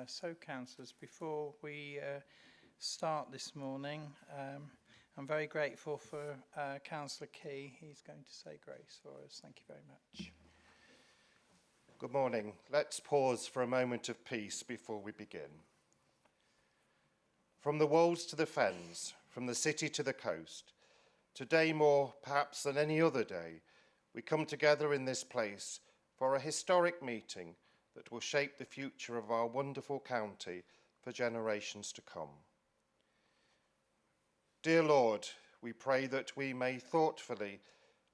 So, councillors, before we start this morning, I'm very grateful for Councillor Key. He's going to say grace for us. Thank you very much. Good morning. Let's pause for a moment of peace before we begin. From the wolds to the fens, from the city to the coast, today more perhaps than any other day, we come together in this place for a historic meeting that will shape the future of our wonderful county for generations to come. Dear Lord, we pray that we may thoughtfully,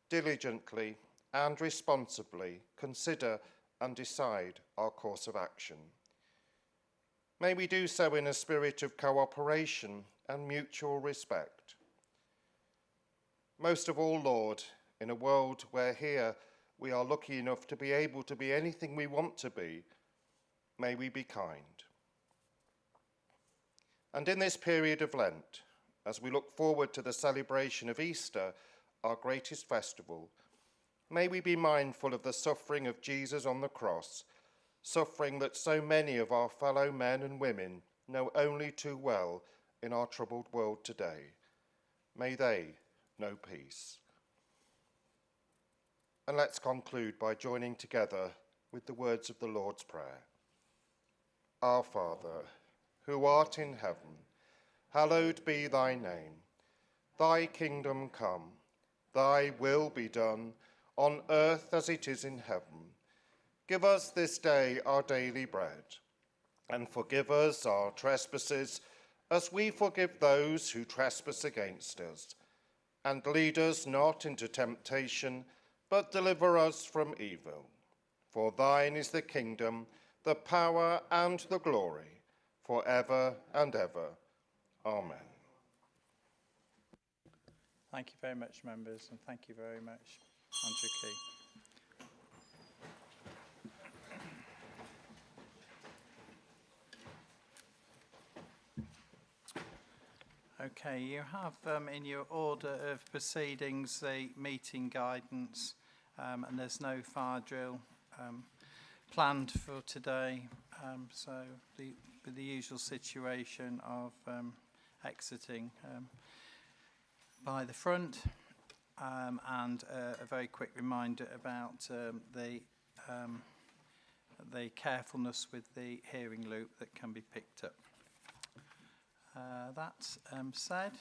diligently and responsibly consider and decide our course of action. May we do so in a spirit of cooperation and mutual respect. Most of all, Lord, in a world where here we are lucky enough to be able to be anything we want to be, may we be kind. And in this period of Lent, as we look forward to the celebration of Easter, our greatest festival, may we be mindful of the suffering of Jesus on the cross, suffering that so many of our fellow men and women know only too well in our troubled world today. May they know peace. And let's conclude by joining together with the words of the Lord's Prayer. Our Father, who art in heaven, hallowed be thy name. Thy kingdom come, thy will be done, on earth as it is in heaven. Give us this day our daily bread, and forgive us our trespasses, as we forgive those who trespass against us. And lead us not into temptation, but deliver us from evil. For thine is the kingdom, the power, and the glory, forever and ever. Amen. Thank you very much, members, and thank you very much, Andrew Key. Okay, you have in your order of proceedings the meeting guidance, and there's no fire drill planned for today, so the usual situation of exiting by the front, and a very quick reminder about the carefulness with the hearing loop that can be picked up. That said,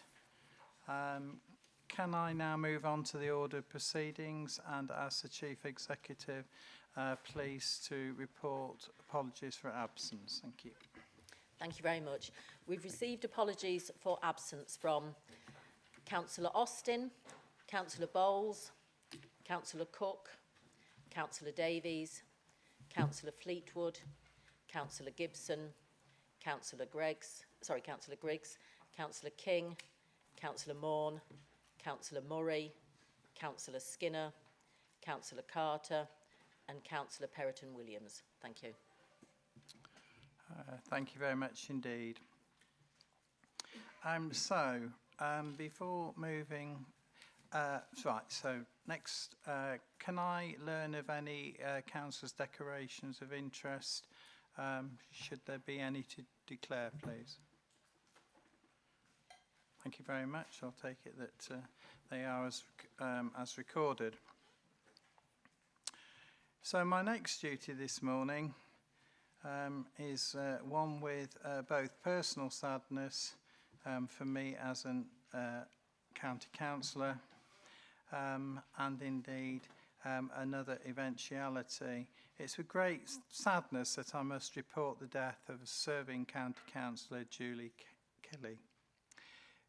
can I now move on to the order of proceedings, and as the Chief Executive, pleased to report apologies for absence. Thank you. Thank you very much. We've received apologies for absence from Councillor Austin, Councillor Bowles, Councillor Cook, Councillor Davies, Councillor Fleetwood, Councillor Gibson, Councillor Griggs, Councillor King, Councillor Morn, Councillor Murray, Councillor Skinner, Councillor Carter, and Councillor Perrotton-Williams. Thank you. Thank you very much indeed. Before moving, so next, can I learn of any councillors' declarations of interest? Should there be any to declare, please? Thank you very much. I'll take it that they are as recorded. So my next duty this morning is one with both personal sadness for me as a county councillor, and indeed another eventuality. It's with great sadness that I must report the death of a serving county councillor, Julie Kelly.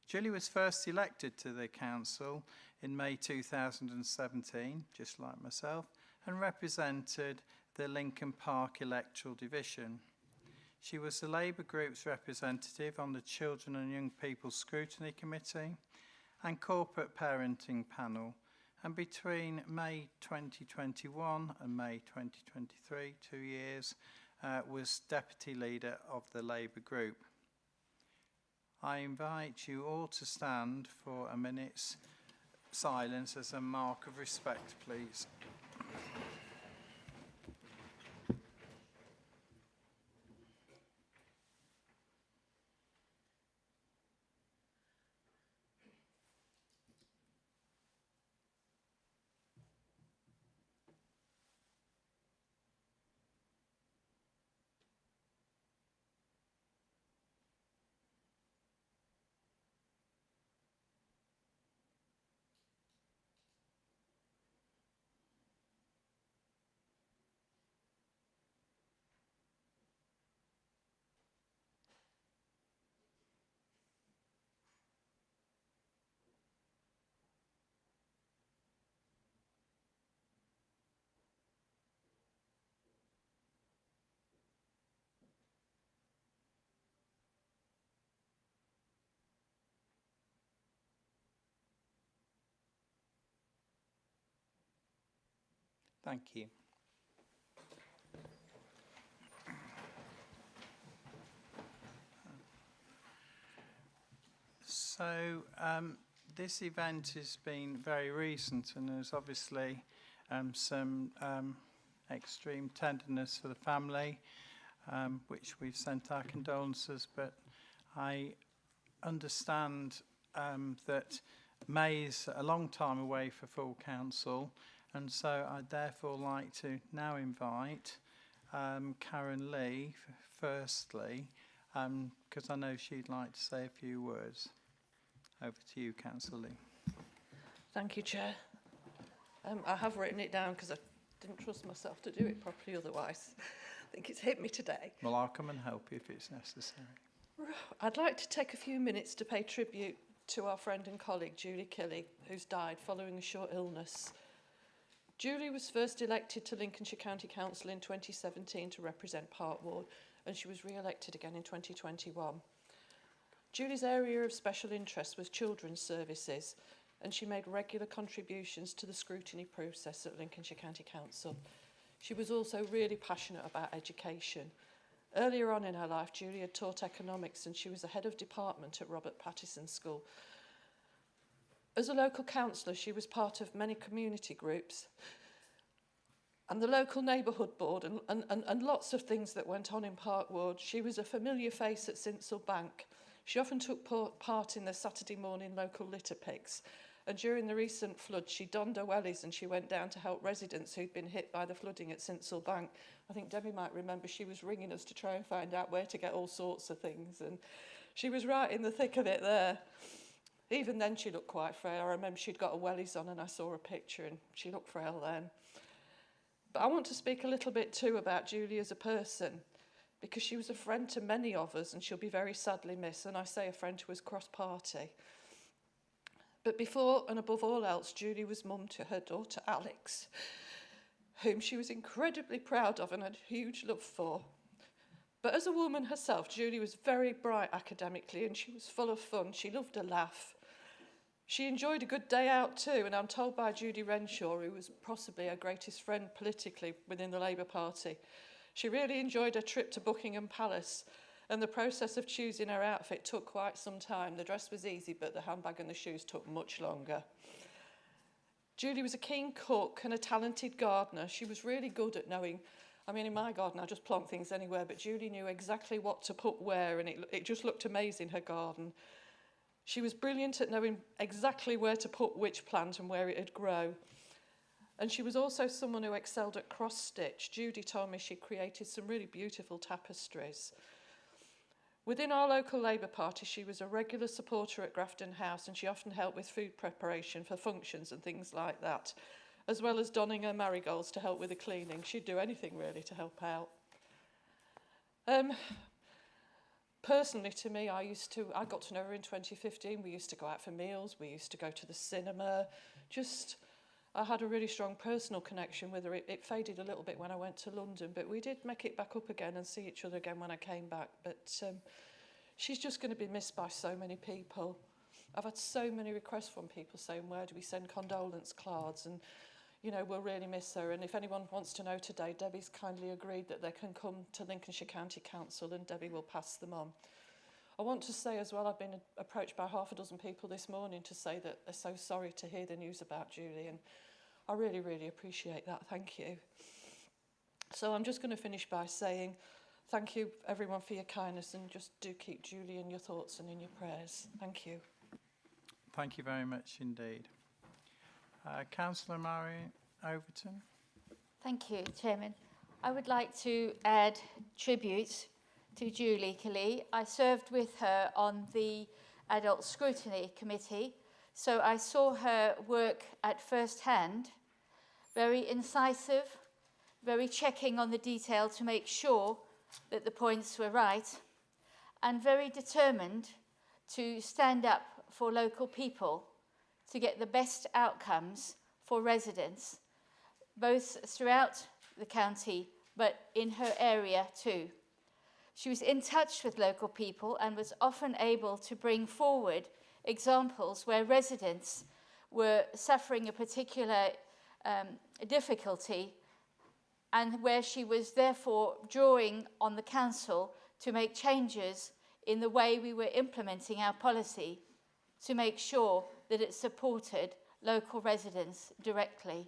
Julie was first elected to the council in May 2017, just like myself, and represented the Lincoln Park electoral division. She was the Labour group's representative on the Children and Young People Scrutiny Committee and Corporate Parenting Panel, and between May 2021 and May 2023, 2 years, was deputy leader of the Labour group. I invite you all to stand for a minute's silence as a mark of respect, please. Thank you. So this event has been very recent, and there's obviously some extreme tenderness for the family, which we've sent our condolences, but I understand that May's a long time away for full council, and so I'd therefore like to now invite Karen Lee firstly, because I know she'd like to say a few words. Over to you, Councillor Lee. Thank you, Chair. I have written it down because I didn't trust myself to do it properly otherwise. I think it's hit me today. Well, I'll come and help you if it's necessary. I'd like to take a few minutes to pay tribute to our friend and colleague, Julie Kelly, who's died following a short illness. Julie was first elected to Lincolnshire County Council in 2017 to represent Park Ward, and she was re-elected again in 2021. Julie's area of special interest was children's services, and she made regular contributions to the scrutiny process at Lincolnshire County Council. She was also really passionate about education. Earlier on in her life, Julie had taught economics, and she was the head of department at Robert Pattison School. As a local councillor, she was part of many community groups and the local neighbourhood board and lots of things that went on in Park Ward. She was a familiar face at Sinsel Bank. She often took part in the Saturday morning local litter picks, and during the recent flood she donned her wellies and she went down to help residents who'd been hit by the flooding at Sinsel Bank. I think Debbie might remember she was ringing us to try and find out where to get all sorts of things, and she was right in the thick of it there. Even then she looked quite frail. I remember she'd got her wellies on and I saw a picture and she looked frail then. But I want to speak a little bit too about Julie as a person, because she was a friend to many of us and she'll be very sadly missed, and I say a friend who was cross-party. But before and above all else, Julie was mum to her daughter Alex, whom she was incredibly proud of and had huge love for. But as a woman herself, Julie was very bright academically and she was full of fun. She loved a laugh. She enjoyed a good day out too, and I'm told by Judy Renshaw, who was possibly her greatest friend politically within the Labour Party, she really enjoyed her trip to Buckingham Palace, and the process of choosing her outfit took quite some time. The dress was easy, but the handbag and the shoes took much longer. Julie was a keen cook and a talented gardener. She was really good at knowing, in my garden I just plant things anywhere, but Julie knew exactly what to put where, and it just looked amazing, her garden. She was brilliant at knowing exactly where to put which plant and where it'd grow. And she was also someone who excelled at cross-stitch. Judy told me she created some really beautiful tapestries. Within our local Labour Party, she was a regular supporter at Grafton House, and she often helped with food preparation for functions and things like that, as well as donning her marigolds to help with the cleaning. She'd do anything really to help out. Personally, to me, I got to know her in 2015. We used to go out for meals. We used to go to the cinema. I had a really strong personal connection with her. It faded a little bit when I went to London, but we did make it back up again and see each other again when I came back. But she's just going to be missed by so many people. I've had so many requests from people saying, where do we send condolence cards? And, we'll really miss her. And if anyone wants to know today, Debbie's kindly agreed that they can come to Lincolnshire County Council and Debbie will pass them on. I want to say as well, I've been approached by half a dozen people this morning to say that they're so sorry to hear the news about Julie, and I really, really appreciate that. Thank you. So I'm just going to finish by saying thank you, everyone, for your kindness, and just do keep Julie in your thoughts and in your prayers. Thank you. Thank you very much indeed. Councillor Marion Overton. Thank you, Chairman. I would like to add tribute to Julie Kelly. I served with her on the Adult Scrutiny Committee, so I saw her work at first hand, very incisive, very checking on the detail to make sure that the points were right, and very determined to stand up for local people to get the best outcomes for residents, both throughout the county, but in her area too. She was in touch with local people and was often able to bring forward examples where residents were suffering a particular difficulty, and where she was therefore drawing on the council to make changes in the way we were implementing our policy to make sure that it supported local residents directly.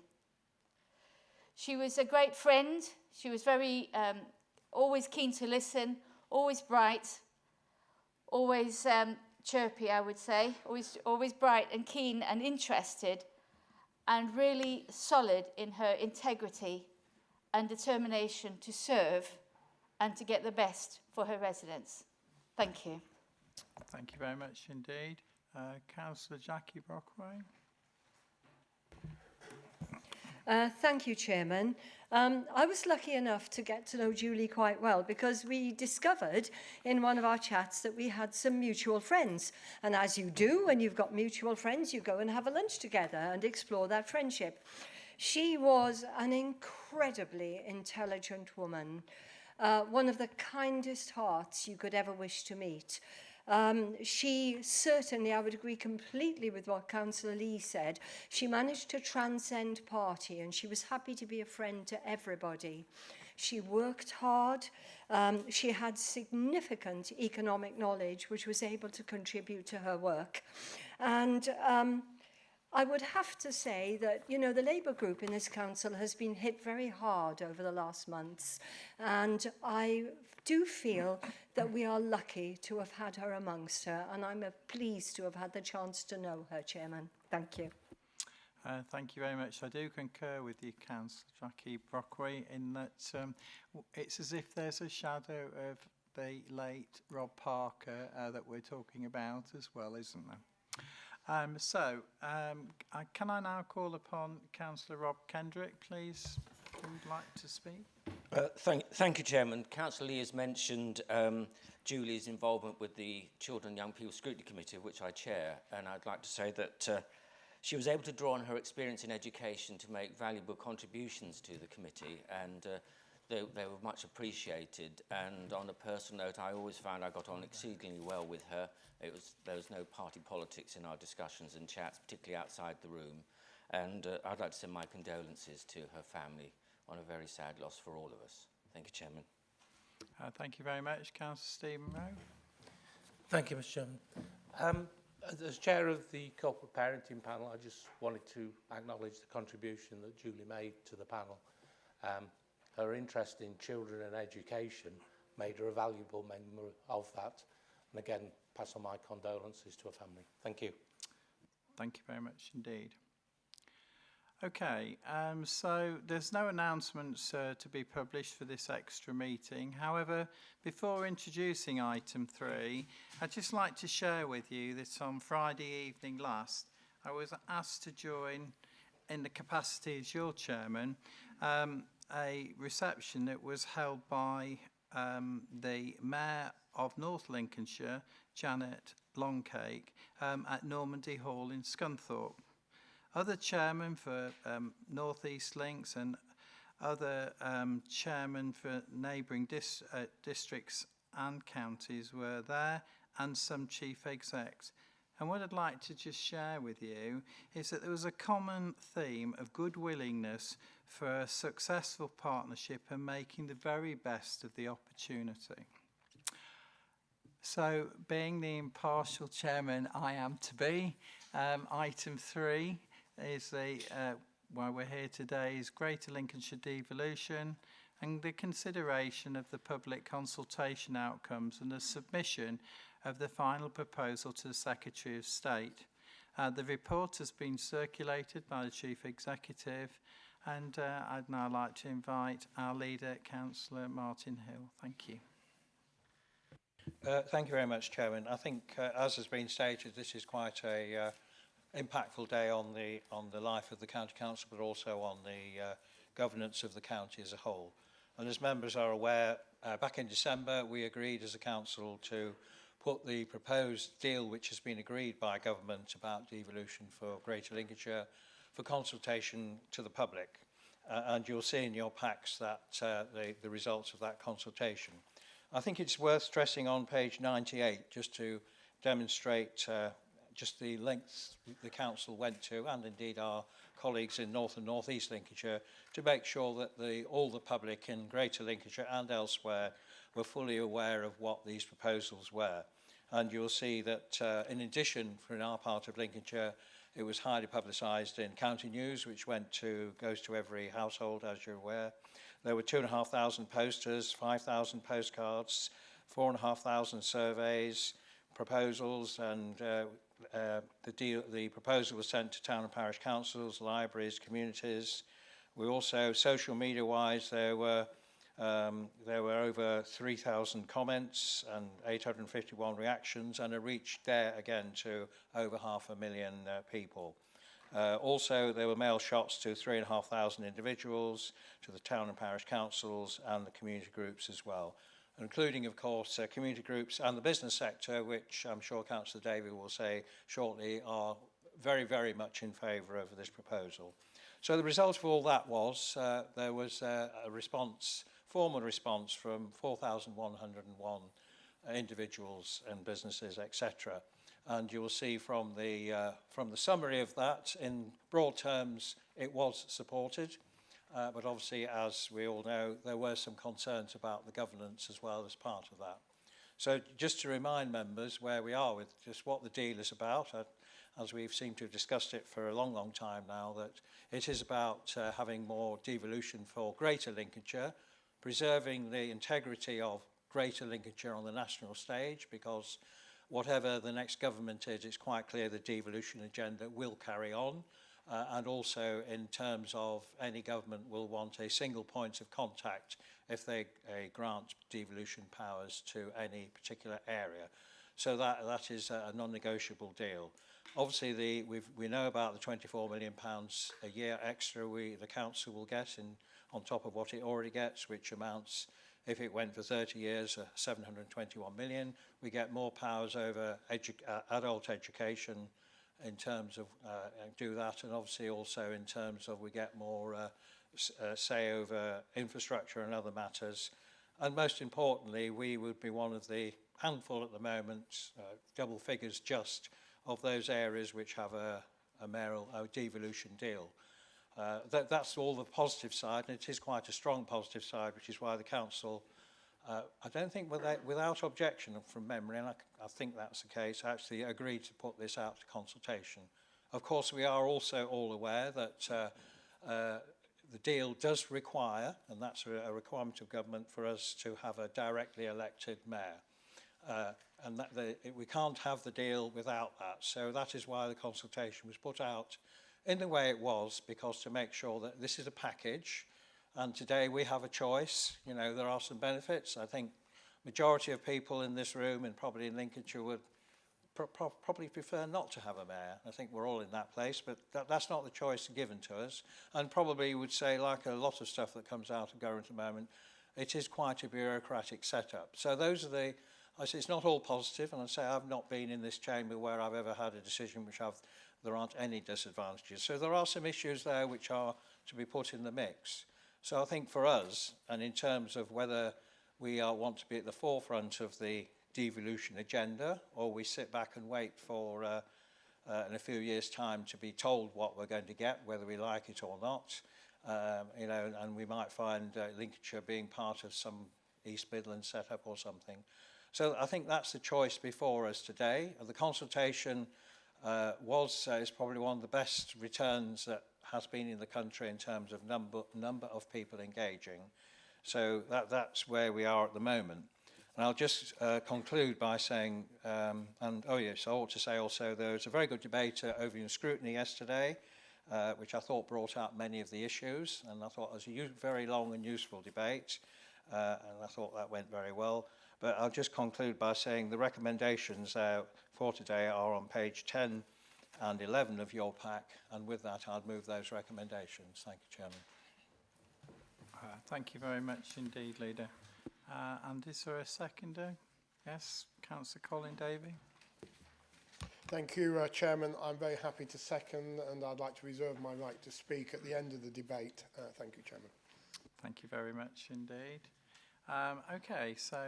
She was a great friend. She was very, always keen to listen, always bright, always chirpy, I would say, always bright and keen and interested, and really solid in her integrity and determination to serve and to get the best for her residents. Thank you. Thank you very much indeed. Councillor Jackie Brockway. Thank you, Chairman. I was lucky enough to get to know Julie quite well because we discovered in one of our chats that we had some mutual friends. And as you do, when you've got mutual friends, you go and have a lunch together and explore that friendship. She was an incredibly intelligent woman, one of the kindest hearts you could ever wish to meet. She certainly, I would agree completely with what Councillor Lee said, she managed to transcend party and she was happy to be a friend to everybody. She worked hard, she had significant economic knowledge which was able to contribute to her work. And I would have to say that, you know, the Labour group in this council has been hit very hard over the last months, and I do feel that we are lucky to have had her amongst her, and I'm pleased to have had the chance to know her, Chairman. Thank you. Thank you very much. I do concur with you, Councillor Jackie Brockway, in that it's as if there's a shadow of the late Rob Parker that we're talking about as well, isn't there? Can I now call upon Councillor Rob Kendrick, please, who would like to speak? Thank you, Chairman. Councillor Lee has mentioned Julie's involvement with the Children and Young People Scrutiny Committee, of which I chair, and I'd like to say that she was able to draw on her experience in education to make valuable contributions to the committee, and they were much appreciated. And on a personal note, I always found I got on exceedingly well with her. There was no party politics in our discussions and chats, particularly outside the room. And I'd like to send my condolences to her family on a very sad loss for all of us. Thank you, Chairman. Thank you very much. Councillor Stephen Rowe. Thank you, Mr. Chairman. As chair of the corporate parenting panel, I just wanted to acknowledge the contribution that Julie made to the panel. Her interest in children and education made her a valuable member of that. And again, pass on my condolences to her family. Thank you. Thank you very much indeed. Okay, so there's no announcements to be published for this extra meeting. However, before introducing item 3, I'd just like to share with you that on Friday evening last, I was asked to join, in the capacity as your chairman, a reception that was held by the Mayor of North Lincolnshire, Janet Longcake, at Normandy Hall in Scunthorpe. Other chairmen for North East Links and other chairmen for neighbouring districts and counties were there, and some chief execs. And what I'd like to just share with you is that there was a common theme of good willingness for a successful partnership and making the very best of the opportunity. So, being the impartial chairman I am to be, item 3 is why we're here today is Greater Lincolnshire devolution and the consideration of the public consultation outcomes and the submission of the final proposal to the Secretary of State. The report has been circulated by the Chief Executive, and I'd now like to invite our leader, Councillor Martin Hill. Thank you. Thank you very much, Chairman. I think, as has been stated, this is quite a impactful day on the life of the County Council, but also on the governance of the county as a whole. And as members are aware, back in December, we agreed as a council to put the proposed deal, which has been agreed by government about devolution for Greater Lincolnshire, for consultation to the public. And you'll see in your packs that the results of that consultation. I think it's worth stressing on page 98 just to demonstrate just the lengths the council went to, and indeed our colleagues in North and North East Lincolnshire to make sure that all the public in Greater Lincolnshire and elsewhere were fully aware of what these proposals were. And you'll see that in addition, for our part of Lincolnshire, it was highly publicised in County News, which goes to every household, as you're aware. There were 2,500 posters, 5,000 postcards, 4,500 surveys, proposals, and the proposal was sent to town and parish councils, libraries, communities. We also, social media-wise, there were over 3,000 comments and 851 reactions, and a reach there again to over 500,000 people. Also, there were mail shots to 3,500 individuals, to the town and parish councils and the community groups as well, including, of course, community groups and the business sector, which I'm sure Councillor Davey will say shortly are very, very much in favour of this proposal. So the result of all that was there was a response, formal response from 4,101 individuals and businesses, etc. And you will see from the summary of that, in broad terms, it was supported. But obviously, as we all know, there were some concerns about the governance as well as part of that. So just to remind members where we are with just what the deal is about, as we've seemed to have discussed it for a long, long time now, that it is about having more devolution for Greater Lincolnshire, preserving the integrity of Greater Lincolnshire on the national stage, because whatever the next government is, it's quite clear the devolution agenda will carry on. And also in terms of any government will want a single point of contact if they grant devolution powers to any particular area. So that is a non-negotiable deal. Obviously, we know about the £24 million a year extra the council will get on top of what it already gets, which amounts, if it went for 30 years, 721 million. We get more powers over adult education, in terms of do that, and obviously also in terms of we get more say over infrastructure and other matters. And most importantly, we would be one of the handful at the moment, double figures just, of those areas which have a devolution deal. That's all the positive side, and it is quite a strong positive side, which is why the council, I don't think without objection from memory, and I think that's the case, actually agreed to put this out to consultation. Of course, we are also all aware that the deal does require, and that's a requirement of government, for us to have a directly elected mayor. And we can't have the deal without that. So that is why the consultation was put out in the way it was, because to make sure that this is a package. And today we have a choice. You know, there are some benefits. I think majority of people in this room and probably in Lincolnshire would probably prefer not to have a mayor. I think we're all in that place, but that's not the choice given to us. And probably would say, like a lot of stuff that comes out of government at the moment, it is quite a bureaucratic setup. So those are I say it's not all positive, and I say I've not been in this chamber where I've ever had a decision which there aren't any disadvantages. So there are some issues there which are to be put in the mix. So I think for us, and in terms of whether we want to be at the forefront of the devolution agenda, or we sit back and wait for in a few years' time to be told what we're going to get, whether we like it or not, you know, and we might find Lincolnshire being part of some East Midlands setup or something. So I think that's the choice before us today. The consultation is probably one of the best returns that has been in the country in terms of number of people engaging. So that's where we are at the moment. And I'll just conclude by saying, and oh yes, I ought to say also there was a very good debate over in scrutiny yesterday, which I thought brought out many of the issues, and I thought it was a very long and useful debate, and I thought that went very well. But I'll just conclude by saying the recommendations for today are on page 10 and 11 of your pack, and with that I'd move those recommendations. Thank you, Chairman. Thank you very much indeed, Leader. And is there a seconder? Yes, Councillor Colin Davey. Thank you, Chairman. I'm very happy to second, and I'd like to reserve my right to speak at the end of the debate. Thank you, Chairman. Thank you very much indeed. Okay, so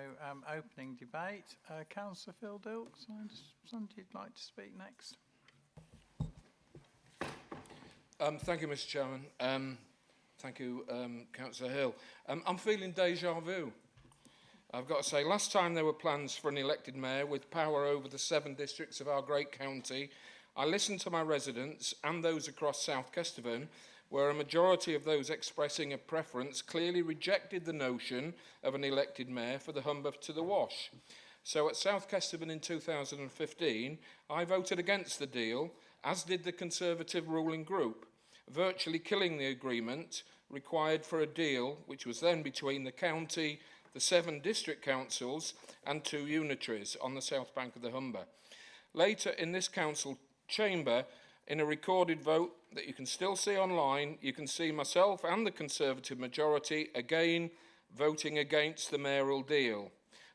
opening debate. Councillor Phil Dilks, somebody you'd like to speak next? Thank you, Mr. Chairman. Thank you, Councillor Hill. I'm feeling deja vu. I've got to say, last time there were plans for an elected mayor with power over the 7 districts of our great county, I listened to my residents and those across South Kesteven, where a majority of those expressing a preference clearly rejected the notion of an elected mayor for the Humber to the Wash. So at South Kesteven in 2015, I voted against the deal, as did the Conservative ruling group, virtually killing the agreement required for a deal which was then between the county, the 7 district councils and 2 unitaries on the south bank of the Humber. Later in this council chamber, in a recorded vote that you can still see online, you can see myself and the Conservative majority again voting against the mayoral deal.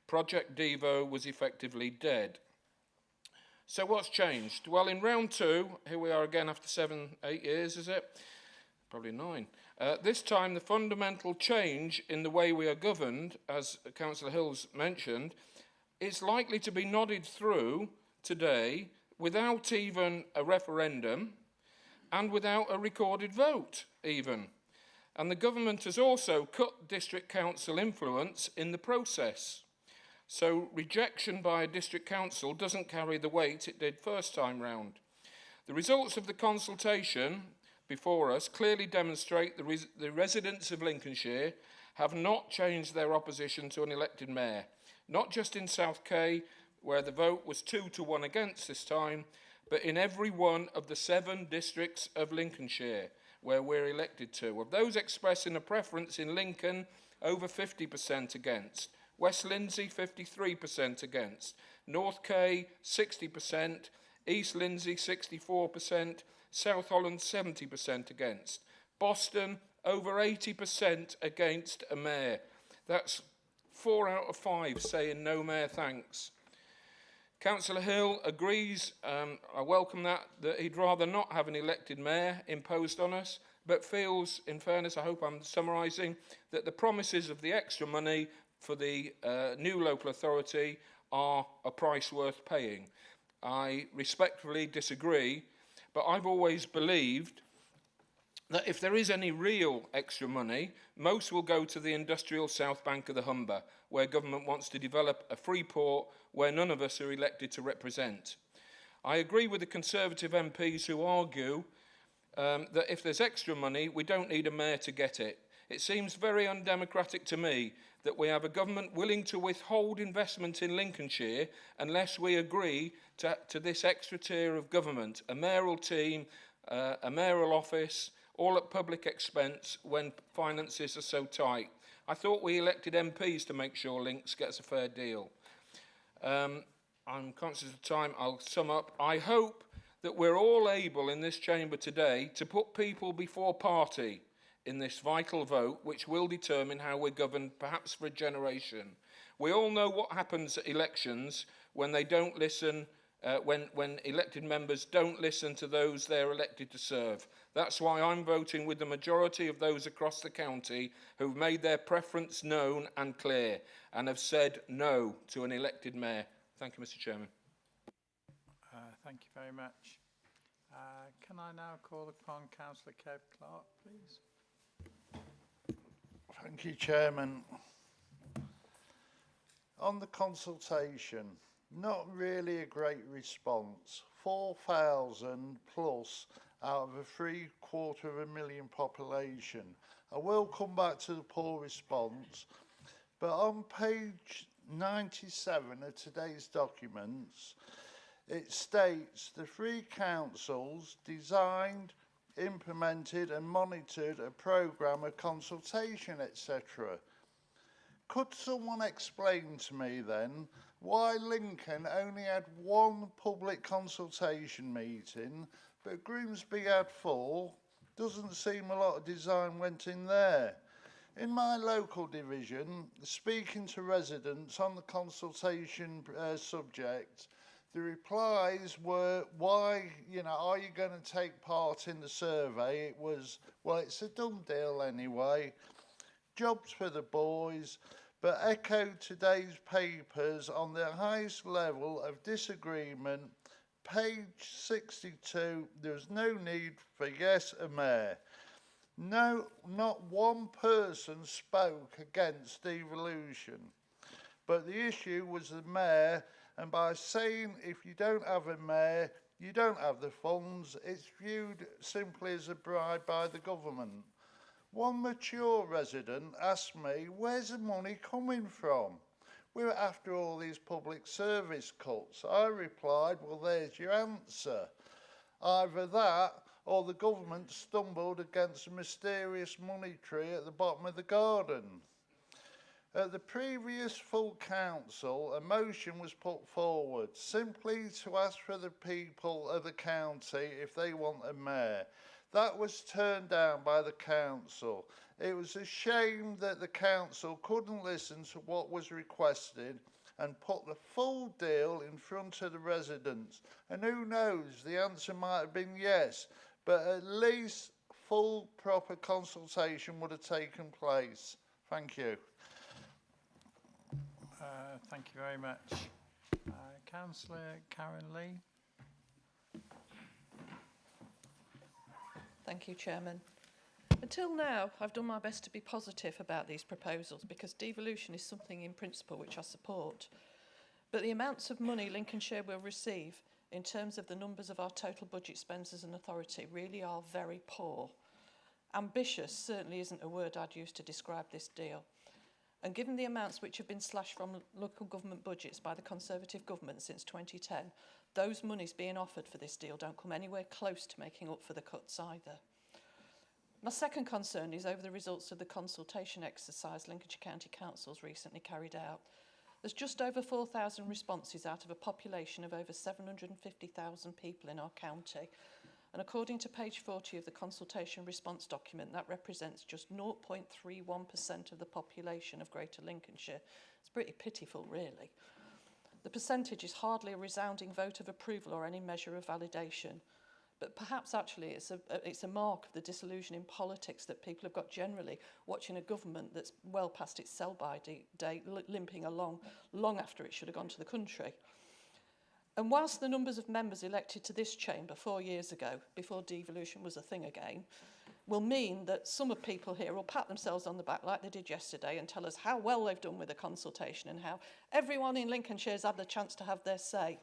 Project Devo was effectively dead. So what's changed? Well, in round 2, here we are again after 7-8 years, is it? Probably 9. This time the fundamental change in the way we are governed, as Councillor Hill's mentioned, is likely to be nodded through today without even a referendum and without a recorded vote even. And the government has also cut district council influence in the process. So rejection by a district council doesn't carry the weight it did first time round. The results of the consultation before us clearly demonstrate the residents of Lincolnshire have not changed their opposition to an elected mayor, not just in South Kay, where the vote was 2-1 against this time, but in every one of the 7 districts of Lincolnshire where we're elected to. Of those expressing a preference in Lincoln, over 50% against. West Lindsey, 53% against. North Kay, 60%. East Lindsey, 64%. South Holland, 70% against. Boston, over 80% against a mayor. That's 4 out of 5 saying no mayor thanks. Councillor Hill agrees, I welcome that he'd rather not have an elected mayor imposed on us, but feels, in fairness, I hope I'm summarising, that the promises of the extra money for the new local authority are a price worth paying. I respectfully disagree, but I've always believed that if there is any real extra money, most will go to the industrial south bank of the Humber, where government wants to develop a free port where none of us are elected to represent. I agree with the Conservative MPs who argue that if there's extra money, we don't need a mayor to get it. It seems very undemocratic to me that we have a government willing to withhold investment in Lincolnshire unless we agree to this extra tier of government, a mayoral team, a mayoral office, all at public expense when finances are so tight. I thought we elected MPs to make sure Links gets a fair deal. I'm conscious of time, I'll sum up. I hope that we're all able in this chamber today to put people before party in this vital vote, which will determine how we're governed perhaps for a generation. We all know what happens at elections when they don't listen, when elected members don't listen to those they're elected to serve. That's why I'm voting with the majority of those across the county who've made their preference known and clear and have said no to an elected mayor. Thank you, Mr. Chairman. Thank you very much. Can I now call upon Councillor Kev Clark, please? Thank you, Chairman. On the consultation, not really a great response. 4,000 plus out of a 750,000 population. I will come back to the poor response, but on page 97 of today's documents, it states the 3 councils designed, implemented and monitored a programme of consultation, etc. Could someone explain to me then why Lincoln only had 1 public consultation meeting, but Grimsby had 4? Doesn't seem a lot of design went in there. In my local division, speaking to residents on the consultation subject, the replies were, why, are you going to take part in the survey? It was, well, it's a done deal anyway. Jobs for the boys, but echoed today's papers on the highest level of disagreement page 62, there's no need for yes, a mayor. No, not one person spoke against devolution. But the issue was the mayor, and by saying if you don't have a mayor, you don't have the funds, it's viewed simply as a bribe by the government. One mature resident asked me, where's the money coming from? We're after all these public service cuts. I replied, well, there's your answer. Either that or the government stumbled against a mysterious money tree at the bottom of the garden. At the previous full council, a motion was put forward simply to ask for the people of the county if they want a mayor. That was turned down by the council. It was a shame that the council couldn't listen to what was requested and put the full deal in front of the residents. And who knows, the answer might have been yes, but at least full proper consultation would have taken place. Thank you. Thank you very much. Councillor Karen Lee. Thank you, Chairman. Until now, I've done my best to be positive about these proposals because devolution is something in principle which I support. But the amounts of money Lincolnshire will receive in terms of the numbers of our total budget spends as an authority really are very poor. Ambitious certainly isn't a word I'd use to describe this deal. And given the amounts which have been slashed from local government budgets by the Conservative government since 2010, those monies being offered for this deal don't come anywhere close to making up for the cuts either. My second concern is over the results of the consultation exercise Lincolnshire County Council's recently carried out. There's just over 4,000 responses out of a population of over 750,000 people in our county. And according to page 40 of the consultation response document, that represents just 0.31% of the population of Greater Lincolnshire. It's pretty pitiful, really. The percentage is hardly a resounding vote of approval or any measure of validation. But perhaps actually it's a mark of the disillusion in politics that people have got generally watching a government that's well past its sell-by date, limping along long after it should have gone to the country. And whilst the numbers of members elected to this chamber 4 years ago, before devolution was a thing again, will mean that some of people here will pat themselves on the back like they did yesterday and tell us how well they've done with the consultation and how everyone in Lincolnshire has had the chance to have their say.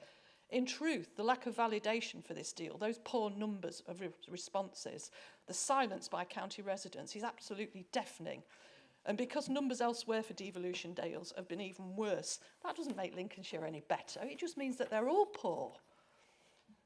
In truth, the lack of validation for this deal, those poor numbers of responses, the silence by county residents is absolutely deafening. And because numbers elsewhere for devolution deals have been even worse, that doesn't make Lincolnshire any better. It just means that they're all poor.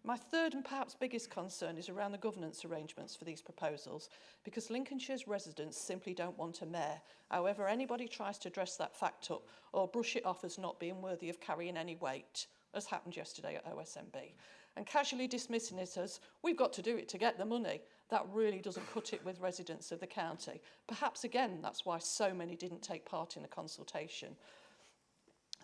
My third and perhaps biggest concern is around the governance arrangements for these proposals, because Lincolnshire's residents simply don't want a mayor. However, anybody tries to dress that fact up or brush it off as not being worthy of carrying any weight, as happened yesterday at OSMB, and casually dismissing it as, we've got to do it to get the money, that really doesn't cut it with residents of the county. Perhaps again, that's why so many didn't take part in the consultation.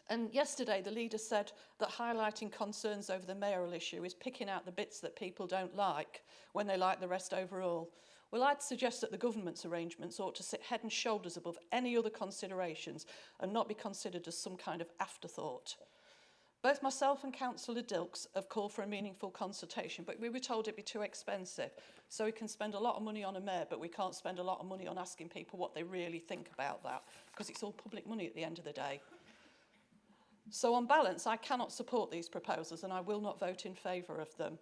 And yesterday, the leader said that highlighting concerns over the mayoral issue is picking out the bits that people don't like when they like the rest overall. Well, I'd suggest that the government's arrangements ought to sit head and shoulders above any other considerations and not be considered as some kind of afterthought. Both myself and Councillor Dilks have called for a meaningful consultation, but we were told it'd be too expensive. So we can spend a lot of money on a mayor, but we can't spend a lot of money on asking people what they really think about that, because it's all public money at the end of the day. So on balance, I cannot support these proposals and I will not vote in favour of them.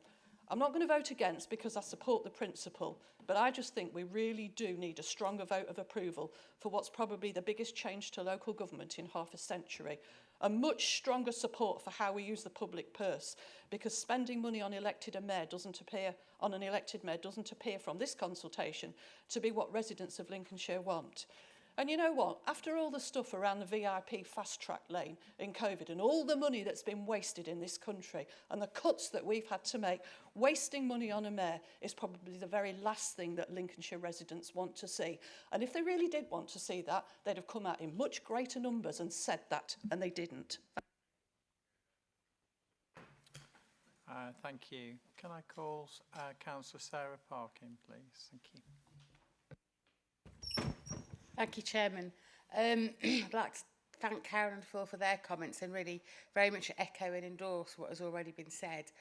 I'm not going to vote against because I support the principle, but I just think we really do need a stronger vote of approval for what's probably the biggest change to local government in half a century. A much stronger support for how we use the public purse, because spending money on an elected mayor doesn't appear from this consultation to be what residents of Lincolnshire want. And you know what? After all the stuff around the VIP fast-track lane in COVID and all the money that's been wasted in this country and the cuts that we've had to make, wasting money on a mayor is probably the very last thing that Lincolnshire residents want to see. And if they really did want to see that, they'd have come out in much greater numbers and said that, and they didn't. Thank you. Can I call Councillor Sarah Parkin, please? Thank you. Thank you, Chairman. I'd like to thank Karen and Phil for their comments and really very much echo and endorse what has already been said.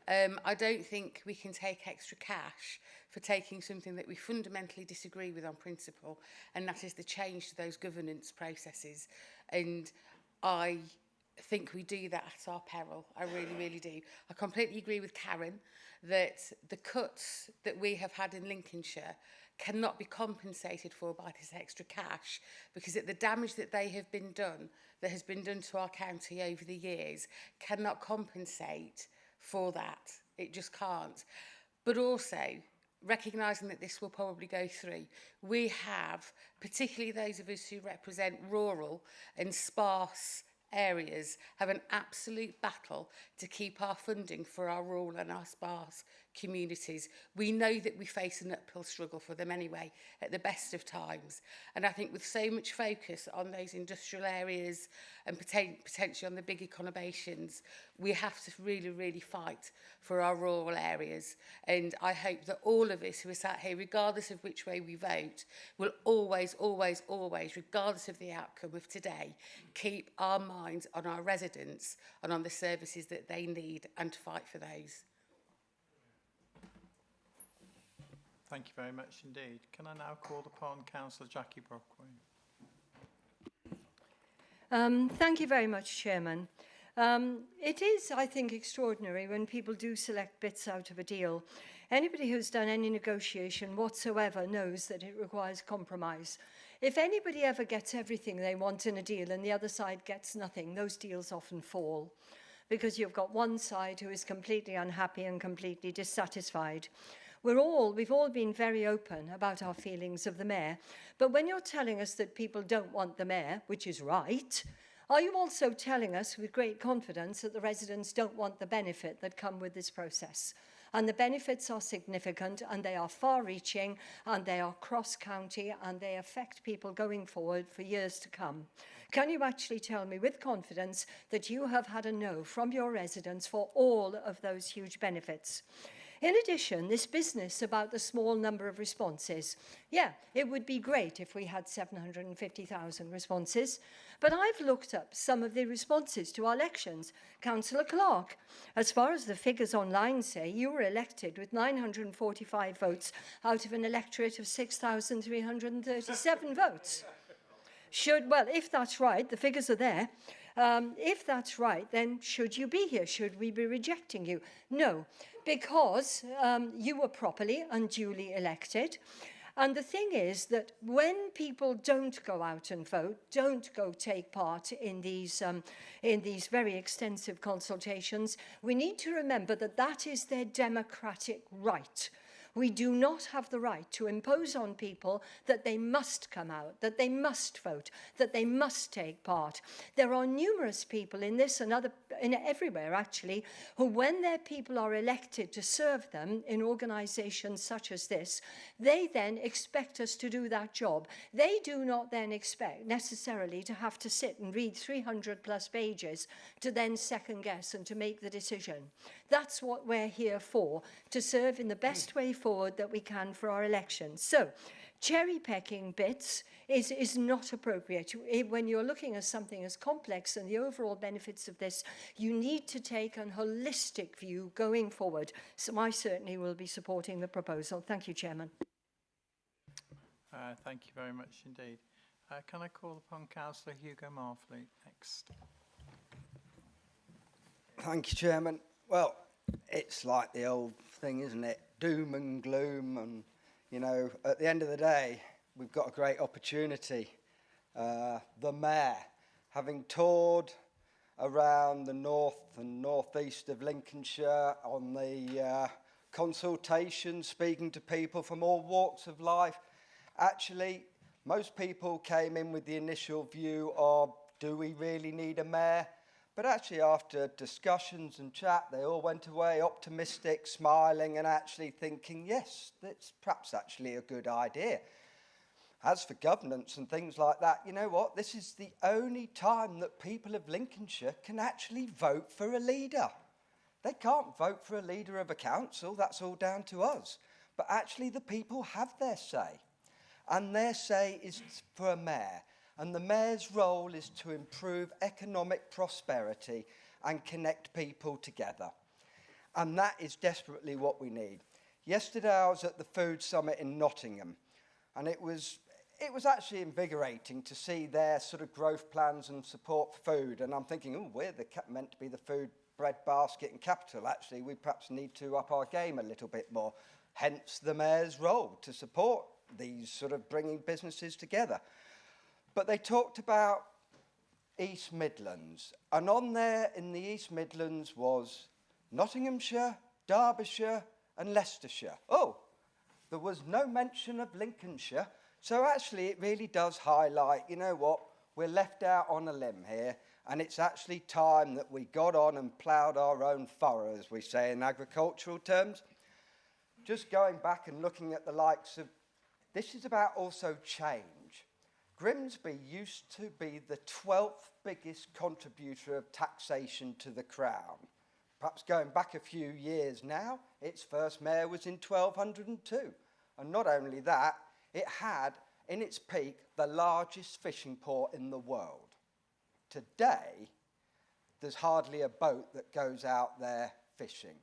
I don't think we can take extra cash for taking something that we fundamentally disagree with on principle, and that is the change to those governance processes. And I think we do that at our peril. I really, really do. I completely agree with Karen that the cuts that we have had in Lincolnshire cannot be compensated for by this extra cash, because the damage that has been done to our county over the years, cannot compensate for that. It just can't. But also, recognising that this will probably go through, we have, particularly those of us who represent rural and sparse areas, have an absolute battle to keep our funding for our rural and our sparse communities. We know that we face an uphill struggle for them anyway, at the best of times. And I think with so much focus on those industrial areas and potentially on the bigger conurbations, we have to really, really fight for our rural areas. And I hope that all of us who are sat here, regardless of which way we vote, will always, always, always, regardless of the outcome of today, keep our minds on our residents and on the services that they need, and to fight for those. Thank you very much indeed. Can I now call upon Councillor Jackie Brockway? Thank you very much, Chairman. It is, I think, extraordinary when people do select bits out of a deal. Anybody who's done any negotiation whatsoever knows that it requires compromise. If anybody ever gets everything they want in a deal and the other side gets nothing, those deals often fall, because you've got one side who is completely unhappy and completely dissatisfied. We've all been very open about our feelings of the mayor, but when you're telling us that people don't want the mayor, which is right, are you also telling us with great confidence that the residents don't want the benefit that come with this process? And the benefits are significant, and they are far-reaching, and they are cross-county, and they affect people going forward for years to come. Can you actually tell me with confidence that you have had a no from your residents for all of those huge benefits? In addition, this business about the small number of responses, yeah, it would be great if we had 750,000 responses, but I've looked up some of the responses to our elections. Councillor Clark, as far as the figures online say, you were elected with 945 votes out of an electorate of 6,337 votes. Well, if that's right, the figures are there. If that's right, then should you be here? Should we be rejecting you? No, because you were properly and duly elected. And the thing is that when people don't go out and vote, don't go take part in these very extensive consultations, we need to remember that that is their democratic right. We do not have the right to impose on people that they must come out, that they must vote, that they must take part. There are numerous people in this and everywhere actually, who when their people are elected to serve them in organisations such as this, they then expect us to do that job. They do not then expect necessarily to have to sit and read 300 plus pages to then second guess and to make the decision. That's what we're here for, to serve in the best way forward that we can for our elections. So, cherry-pecking bits is not appropriate. When you're looking at something as complex and the overall benefits of this, you need to take a holistic view going forward. So I certainly will be supporting the proposal. Thank you, Chairman. Thank you very much indeed. Can I call upon Councillor Hugo Marfleet next? Thank you, Chairman. Well, it's like the old thing, isn't it? Doom and gloom, and, you know, at the end of the day, we've got a great opportunity. The mayor, having toured around the north and northeast of Lincolnshire on the consultation, speaking to people from all walks of life, actually, most people came in with the initial view of, do we really need a mayor? But actually, after discussions and chat, they all went away optimistic, smiling, and actually thinking, yes, that's perhaps actually a good idea. As for governance and things like that, you know what? This is the only time that people of Lincolnshire can actually vote for a leader. They can't vote for a leader of a council. That's all down to us. But actually, the people have their say. And their say is for a mayor. And the mayor's role is to improve economic prosperity and connect people together. And that is desperately what we need. Yesterday I was at the Food Summit in Nottingham, and it was actually invigorating to see their sort of growth plans and support for food. And I'm thinking, oh, we're meant to be the food bread basket and capital. Actually, we perhaps need to up our game a little bit more. Hence the Mayor's role to support these sort of bringing businesses together. But they talked about East Midlands. And on there in the East Midlands was Nottinghamshire, Derbyshire and Leicestershire. Oh, there was no mention of Lincolnshire. So actually it really does highlight, you know what, we're left out on a limb here, and it's actually time that we got on and ploughed our own furrow, as we say in agricultural terms. Just going back and looking at the likes of, this is about also change. Grimsby used to be the 12th biggest contributor of taxation to the Crown. Perhaps going back a few years now, its first mayor was in 1202. And not only that, it had, in its peak, the largest fishing port in the world. Today, there's hardly a boat that goes out there fishing.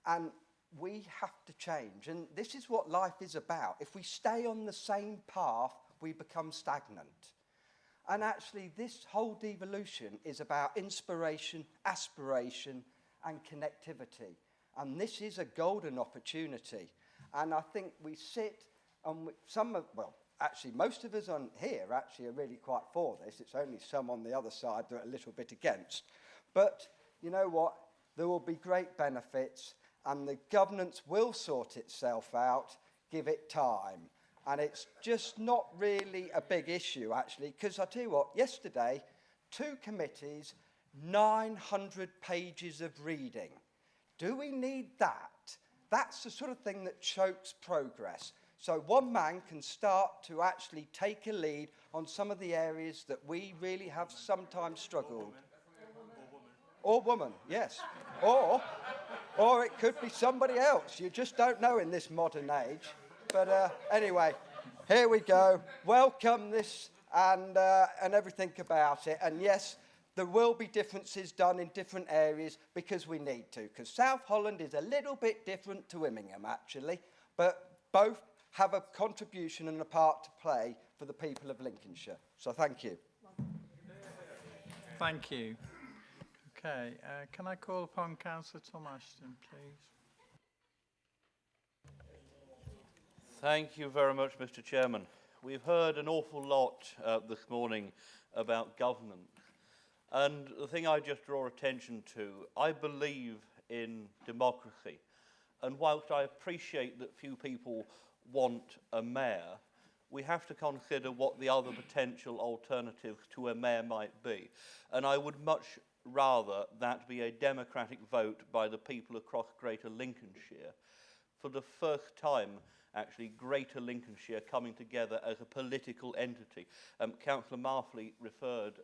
And we have to change. And this is what life is about. If we stay on the same path, we become stagnant. And actually, this whole devolution is about inspiration, aspiration, and connectivity. And this is a golden opportunity. And I think we sit and most of us on here actually are really quite for this. It's only some on the other side that are a little bit against. But you know what? There will be great benefits, and the governance will sort itself out. Give it time. And it's just not really a big issue, actually, because I tell you what, yesterday, 2 committees, 900 pages of reading. Do we need that? That's the sort of thing that chokes progress. So one man can start to actually take a lead on some of the areas that we really have sometimes struggled. Or woman, yes. Or it could be somebody else. You just don't know in this modern age. But anyway, here we go. Welcome this and everything about it. And yes, there will be differences done in different areas because we need to. Because South Holland is a little bit different to Immingham, actually. But both have a contribution and a part to play for the people of Lincolnshire. So thank you. Thank you. Okay, can I call upon Councillor Tom Ashton, please? Thank you very much, Mr. Chairman. We've heard an awful lot this morning about governance. And the thing I just draw attention to, I believe in democracy. And whilst I appreciate that few people want a mayor, we have to consider what the other potential alternatives to a mayor might be. And I would much rather that be a democratic vote by the people across Greater Lincolnshire. For the first time, actually, Greater Lincolnshire coming together as a political entity. Councillor Marfley referred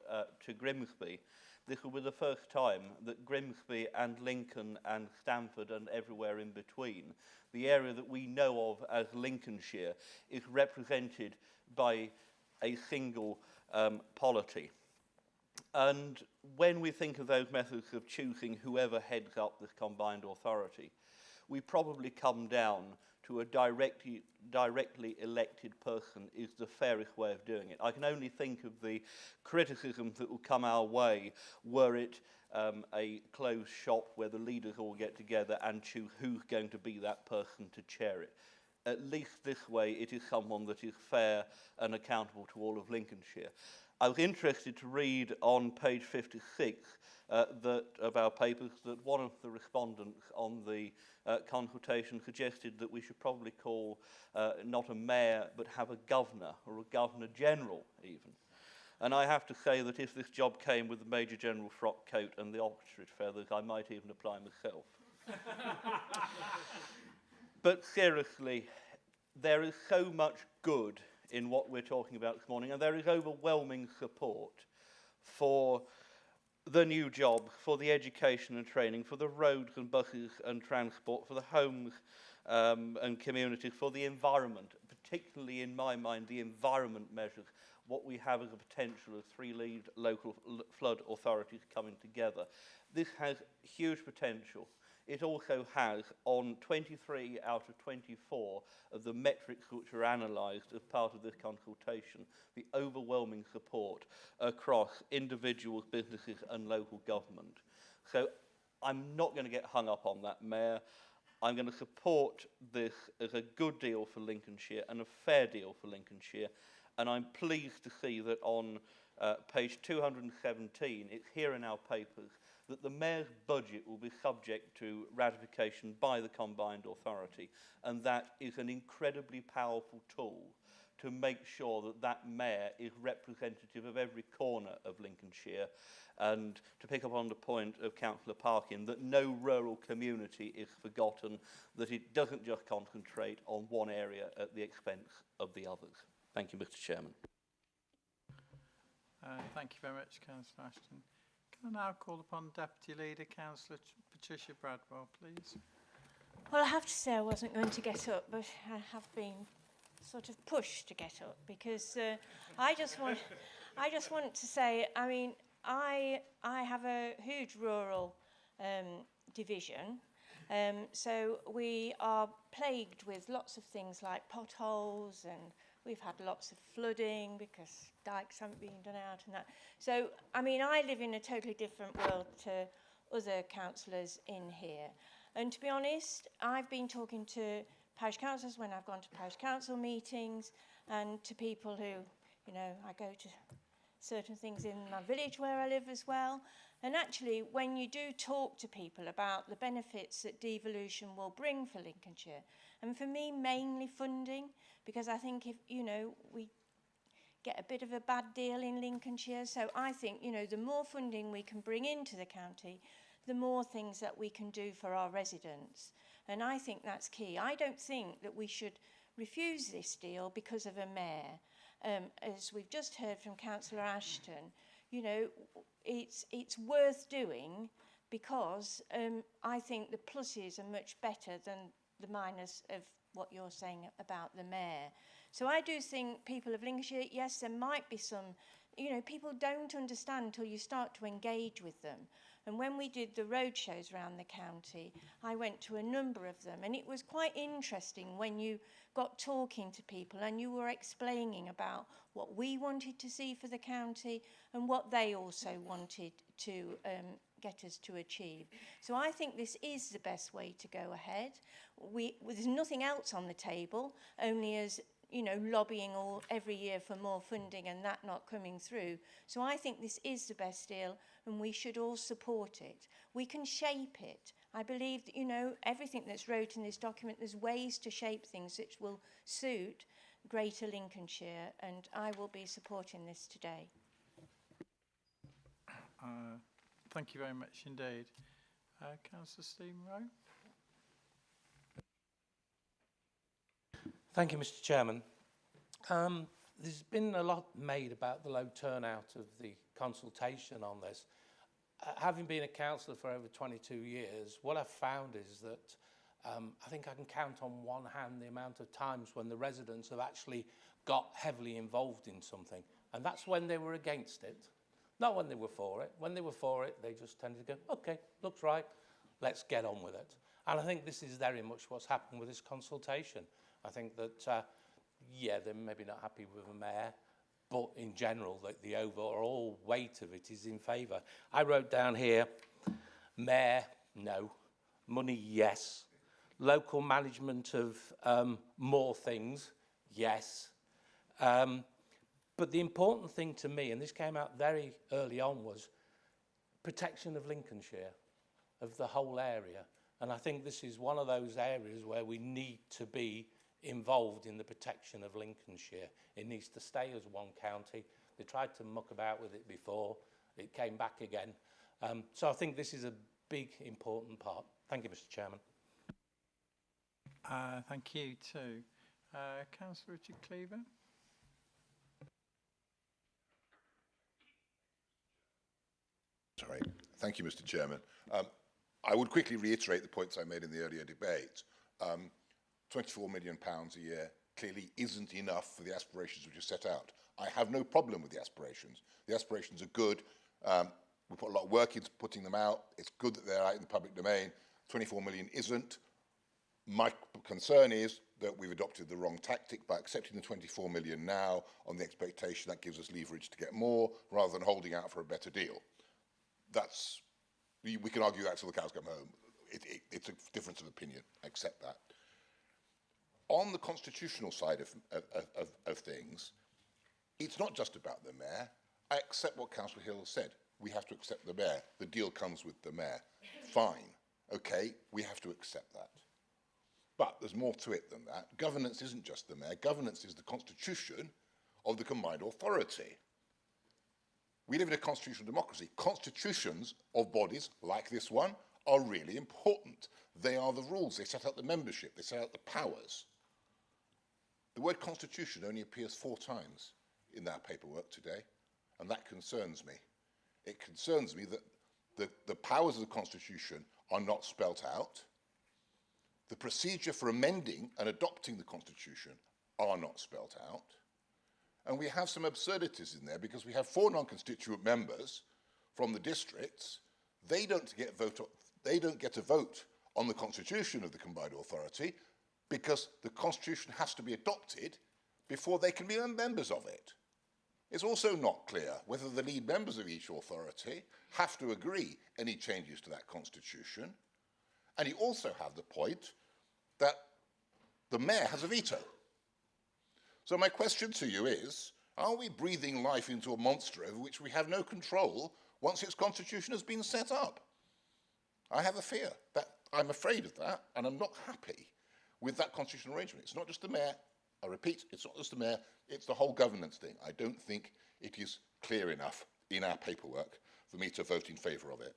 to Grimsby. This will be the first time that Grimsby and Lincoln and Stamford and everywhere in between, the area that we know of as Lincolnshire, is represented by a single polity. And when we think of those methods of choosing whoever heads up this combined authority, we probably come down to a directly elected person is the fairest way of doing it. I can only think of the criticisms that will come our way were it a closed shop where the leaders all get together and choose who's going to be that person to chair it. At least this way it is someone that is fair and accountable to all of Lincolnshire. I was interested to read on page 56 of our papers that one of the respondents on the consultation suggested that we should probably call not a mayor but have a governor or a governor general even. And I have to say that if this job came with the Major General frock coat and the ostrich feathers, I might even apply myself. But seriously, there is so much good in what we're talking about this morning, and there is overwhelming support for the new job, for the education and training, for the roads and buses and transport, for the homes and communities, for the environment, particularly in my mind, the environment measures, what we have as a potential of 3 local flood authorities coming together. This has huge potential. it also has, on 23 out of 24 of the metrics which were analysed as part of this consultation, the overwhelming support across individuals, businesses and local government. So I'm not going to get hung up on that, Mayor. I'm going to support this as a good deal for Lincolnshire and a fair deal for Lincolnshire. And I'm pleased to see that on page 217, it's here in our papers, that the Mayor's budget will be subject to ratification by the Combined Authority. And that is an incredibly powerful tool to make sure that that Mayor is representative of every corner of Lincolnshire. And to pick up on the point of Councillor Parkin, that no rural community is forgotten, that it doesn't just concentrate on one area at the expense of the others. Thank you, Mr. Chairman. Thank you very much, Councillor Ashton. Can I now call upon Deputy Leader, Councillor Patricia Bradwell, please? Well, I have to say I wasn't going to get up, but I have been sort of pushed to get up because I just want to say, I mean, I have a huge rural division, so we are plagued with lots of things like potholes, and we've had lots of flooding because dikes haven't been done out and that. So, I mean, I live in a totally different world to other councillors in here. And to be honest, I've been talking to parish councillors when I've gone to parish council meetings, and to people who, you know, I go to certain things in my village where I live as well. And actually, when you do talk to people about the benefits that devolution will bring for Lincolnshire, and for me, mainly funding, because I think if, you know, we get a bit of a bad deal in Lincolnshire. So I think, you know, the more funding we can bring into the county, the more things that we can do for our residents. And I think that's key. I don't think that we should refuse this deal because of a mayor. As we've just heard from Councillor Ashton, you know, it's worth doing because I think the pluses are much better than the minus of what you're saying about the mayor. So I do think people of Lincolnshire, yes, there might be some, you know, people don't understand until you start to engage with them. And when we did the road shows around the county, I went to a number of them, and it was quite interesting when you got talking to people and you were explaining about what we wanted to see for the county and what they also wanted to get us to achieve. So I think this is the best way to go ahead. There's nothing else on the table, only as, you know, lobbying every year for more funding and that not coming through. So I think this is the best deal and we should all support it. We can shape it. I believe that, you know, everything that's wrote in this document, there's ways to shape things which will suit Greater Lincolnshire, and I will be supporting this today. Thank you very much indeed. Councillor Stephen Rowe. Thank you, Mr. Chairman. There's been a lot made about the low turnout of the consultation on this. Having been a councillor for over 22 years, what I've found is that I think I can count on one hand the amount of times when the residents have actually got heavily involved in something. And that's when they were against it, not when they were for it. When they were for it, they just tended to go, okay, looks right, let's get on with it. And I think this is very much what's happened with this consultation. I think that, yeah, they're maybe not happy with the mayor, but in general, the overall weight of it is in favour. I wrote down here, mayor, no. Money, yes. Local management of more things, yes. But the important thing to me, and this came out very early on, was protection of Lincolnshire, of the whole area. And I think this is one of those areas where we need to be involved in the protection of Lincolnshire. It needs to stay as one county. They tried to muck about with it before. It came back again. So I think this is a big, important part. Thank you, Mr. Chairman. Thank you too. Councillor Richard Cleaver. Sorry. Thank you, Mr. Chairman. I would quickly reiterate the points I made in the earlier debate. £24 million a year clearly isn't enough for the aspirations which are set out. I have no problem with the aspirations. The aspirations are good. We put a lot of work into putting them out. It's good that they're out in the public domain. 24 million isn't. My concern is that we've adopted the wrong tactic by accepting the 24 million now on the expectation that gives us leverage to get more rather than holding out for a better deal. We can argue that till the cows come home. It's a difference of opinion. I accept that. On the constitutional side of things, it's not just about the mayor. I accept what Councillor Hill has said. We have to accept the mayor. The deal comes with the mayor. Fine. Okay, we have to accept that. But there's more to it than that. Governance isn't just the mayor. Governance is the constitution of the combined authority. We live in a constitutional democracy. Constitutions of bodies like this one are really important. They are the rules. They set out the membership. They set out the powers. The word constitution only appears 4 times in that paperwork today, and that concerns me. It concerns me that the powers of the constitution are not spelt out. The procedure for amending and adopting the constitution are not spelt out. And we have some absurdities in there because we have 4 non-constituent members from the districts. They don't get a vote on the constitution of the combined authority because the constitution has to be adopted before they can be members of it. It's also not clear whether the lead members of each authority have to agree any changes to that constitution. And you also have the point that the mayor has a veto. So my question to you is, are we breathing life into a monster over which we have no control once its constitution has been set up? I have a fear. I'm afraid of that, and I'm not happy with that constitutional arrangement. It's not just the mayor. I repeat, it's not just the mayor, it's the whole governance thing. I don't think it is clear enough in our paperwork for me to vote in favour of it.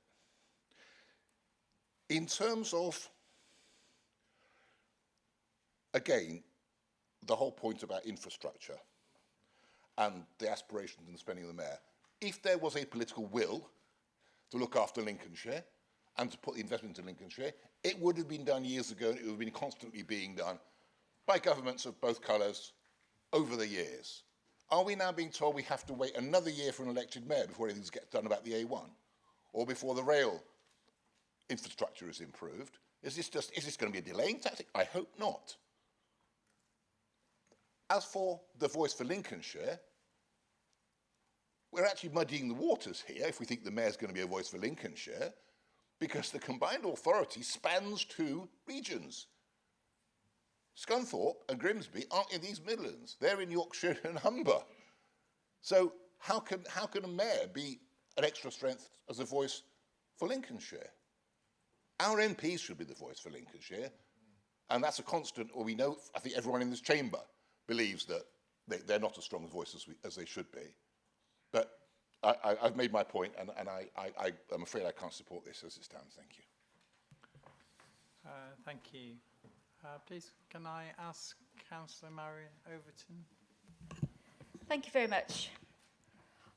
In terms of, again, the whole point about infrastructure and the aspirations and the spending of the mayor, if there was a political will to look after Lincolnshire and to put the investment into Lincolnshire, it would have been done years ago, and it would have been constantly being done by governments of both colours over the years. Are we now being told we have to wait another year for an elected mayor before anything gets done about the A1? Or before the rail infrastructure is improved? Is this going to be a delaying tactic? I hope not. As for the voice for Lincolnshire, we're actually muddying the waters here if we think the mayor's going to be a voice for Lincolnshire, because the combined authority spans 2 regions. Scunthorpe and Grimsby aren't in these Midlands. They're in Yorkshire and Humber. So how can a mayor be an extra strength as a voice for Lincolnshire? Our MPs should be the voice for Lincolnshire, and that's a constant, or we know, I think everyone in this chamber believes that they're not as strong a voice as they should be. But I've made my point, and I'm afraid I can't support this as it stands. Thank you. Thank you. Please, can I ask Councillor Mary Overton? Thank you very much.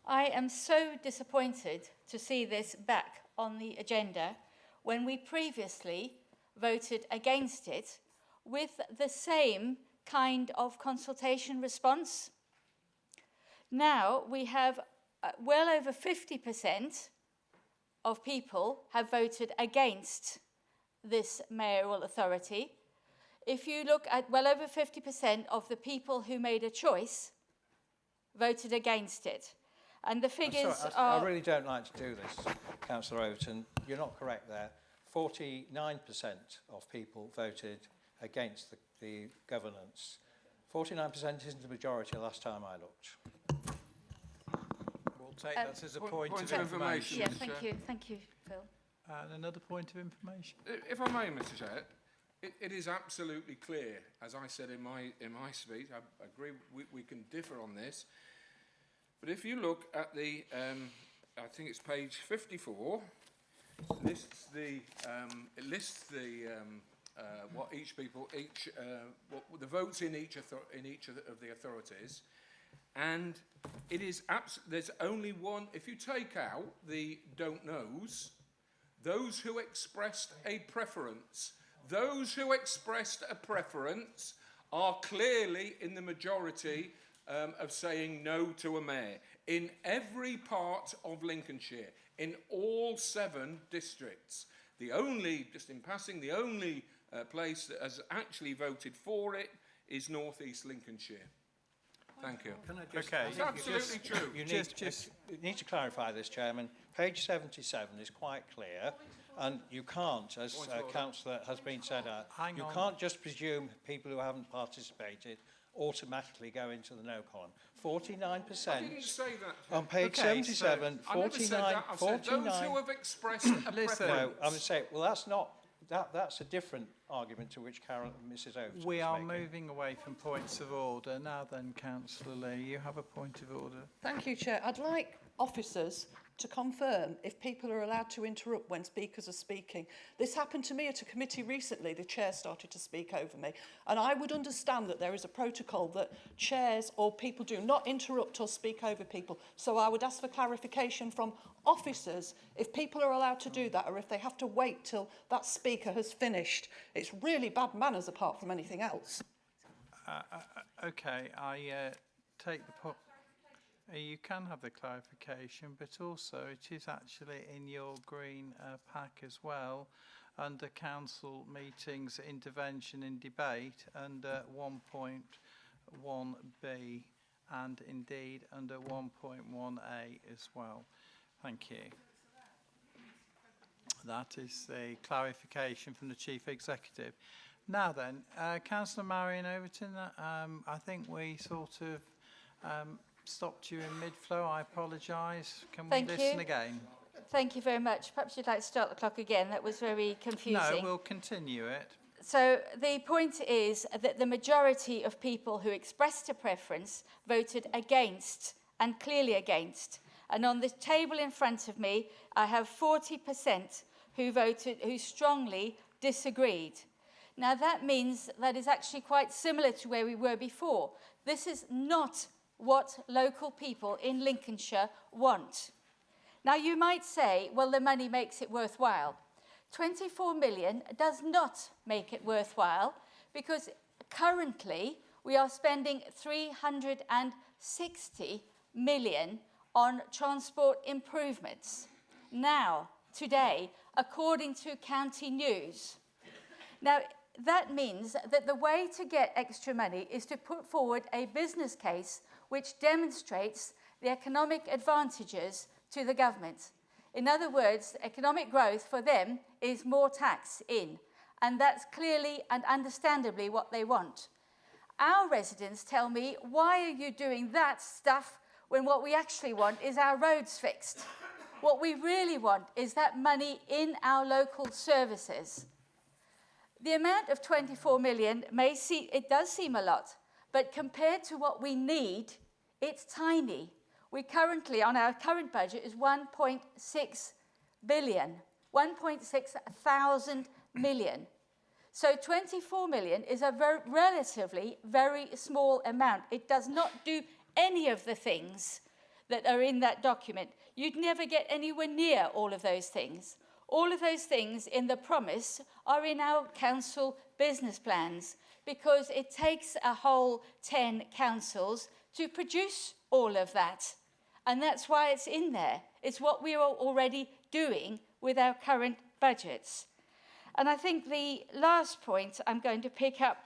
I am so disappointed to see this back on the agenda when we previously voted against it with the same kind of consultation response. Now we have well over 50% of people have voted against this mayoral authority. If you look at well over 50% of the people who made a choice voted against it. And the figures I really don't like to do this, Councillor Overton. You're not correct there. 49% of people voted against the governance. 49% isn't a majority last time I looked. We'll take that as a point of information. Yeah, thank you, Phil. And another point of information. If I may, Mr. Chair, it is absolutely clear, as I said in my speech, I agree we can differ on this, but if you look at the, I think it's page 54, it lists what each people, what the votes in each of the authorities, and it is there's only one. If you take out the don't knows, those who expressed a preference, are clearly in the majority of saying no to a mayor in every part of Lincolnshire, in all 7 districts. The only, just in passing, the only place that has actually voted for it is North East Lincolnshire. Thank you. Can I just, Okay. It's absolutely true. You need to clarify this, Chairman. Page 77 is quite clear, and you can't, as Councillor has been said, you can't just presume people who haven't participated automatically go into the no column. 49%. I didn't say that. On page 77, I never said that. I said those who have expressed a preference. No, I'm saying, well, that's not. That's a different argument to which Mrs. Overton We was are making. moving away from points of order. Now then, Councillor Lee, you have a point of order. Thank you, Chair. I'd like officers to confirm if people are allowed to interrupt when speakers are speaking. This happened to me at a committee recently. The chair started to speak over me. And I would understand that there is a protocol that chairs or people do not interrupt or speak over people. So I would ask for clarification from officers if people are allowed to do that or if they have to wait till that speaker has finished. It's really bad manners apart from anything else. Okay, I take the point. You can have the clarification, but also it is actually in your green pack as well, under council meetings, intervention in debate, under 1.1b, and indeed under 1.1a as well. Thank you. That is the clarification from the Chief Executive. Now then, Councillor Marion Overton, I think we sort of stopped you in mid-flow. I apologise. Can we listen again? Thank you very much. Perhaps you'd like to start the clock again. That was very confusing. No, we'll continue it. So the point is that the majority of people who expressed a preference voted against, and clearly against. And on the table in front of me, I have 40% who strongly disagreed. Now that means that is actually quite similar to where we were before. This is not what local people in Lincolnshire want. Now you might say, well, the money makes it worthwhile. 24 million does not make it worthwhile because currently we are spending 360 million on transport improvements. Now, today, according to County News. Now, that means that the way to get extra money is to put forward a business case which demonstrates the economic advantages to the government. In other words, economic growth for them is more tax in, and that's clearly and understandably what they want. Our residents tell me, why are you doing that stuff when what we actually want is our roads fixed? What we really want is that money in our local services. The amount of 24 million it does seem a lot, but compared to what we need, it's tiny. We currently, on our current budget, is 1.6 billion, 1.6 thousand million. So 24 million is a relatively very small amount. It does not do any of the things that are in that document. You'd never get anywhere near all of those things. All of those things in the promise are in our council business plans because it takes a whole 10 councils to produce all of that. And that's why it's in there. It's what we are already doing with our current budgets. And I think the last point I'm going to pick up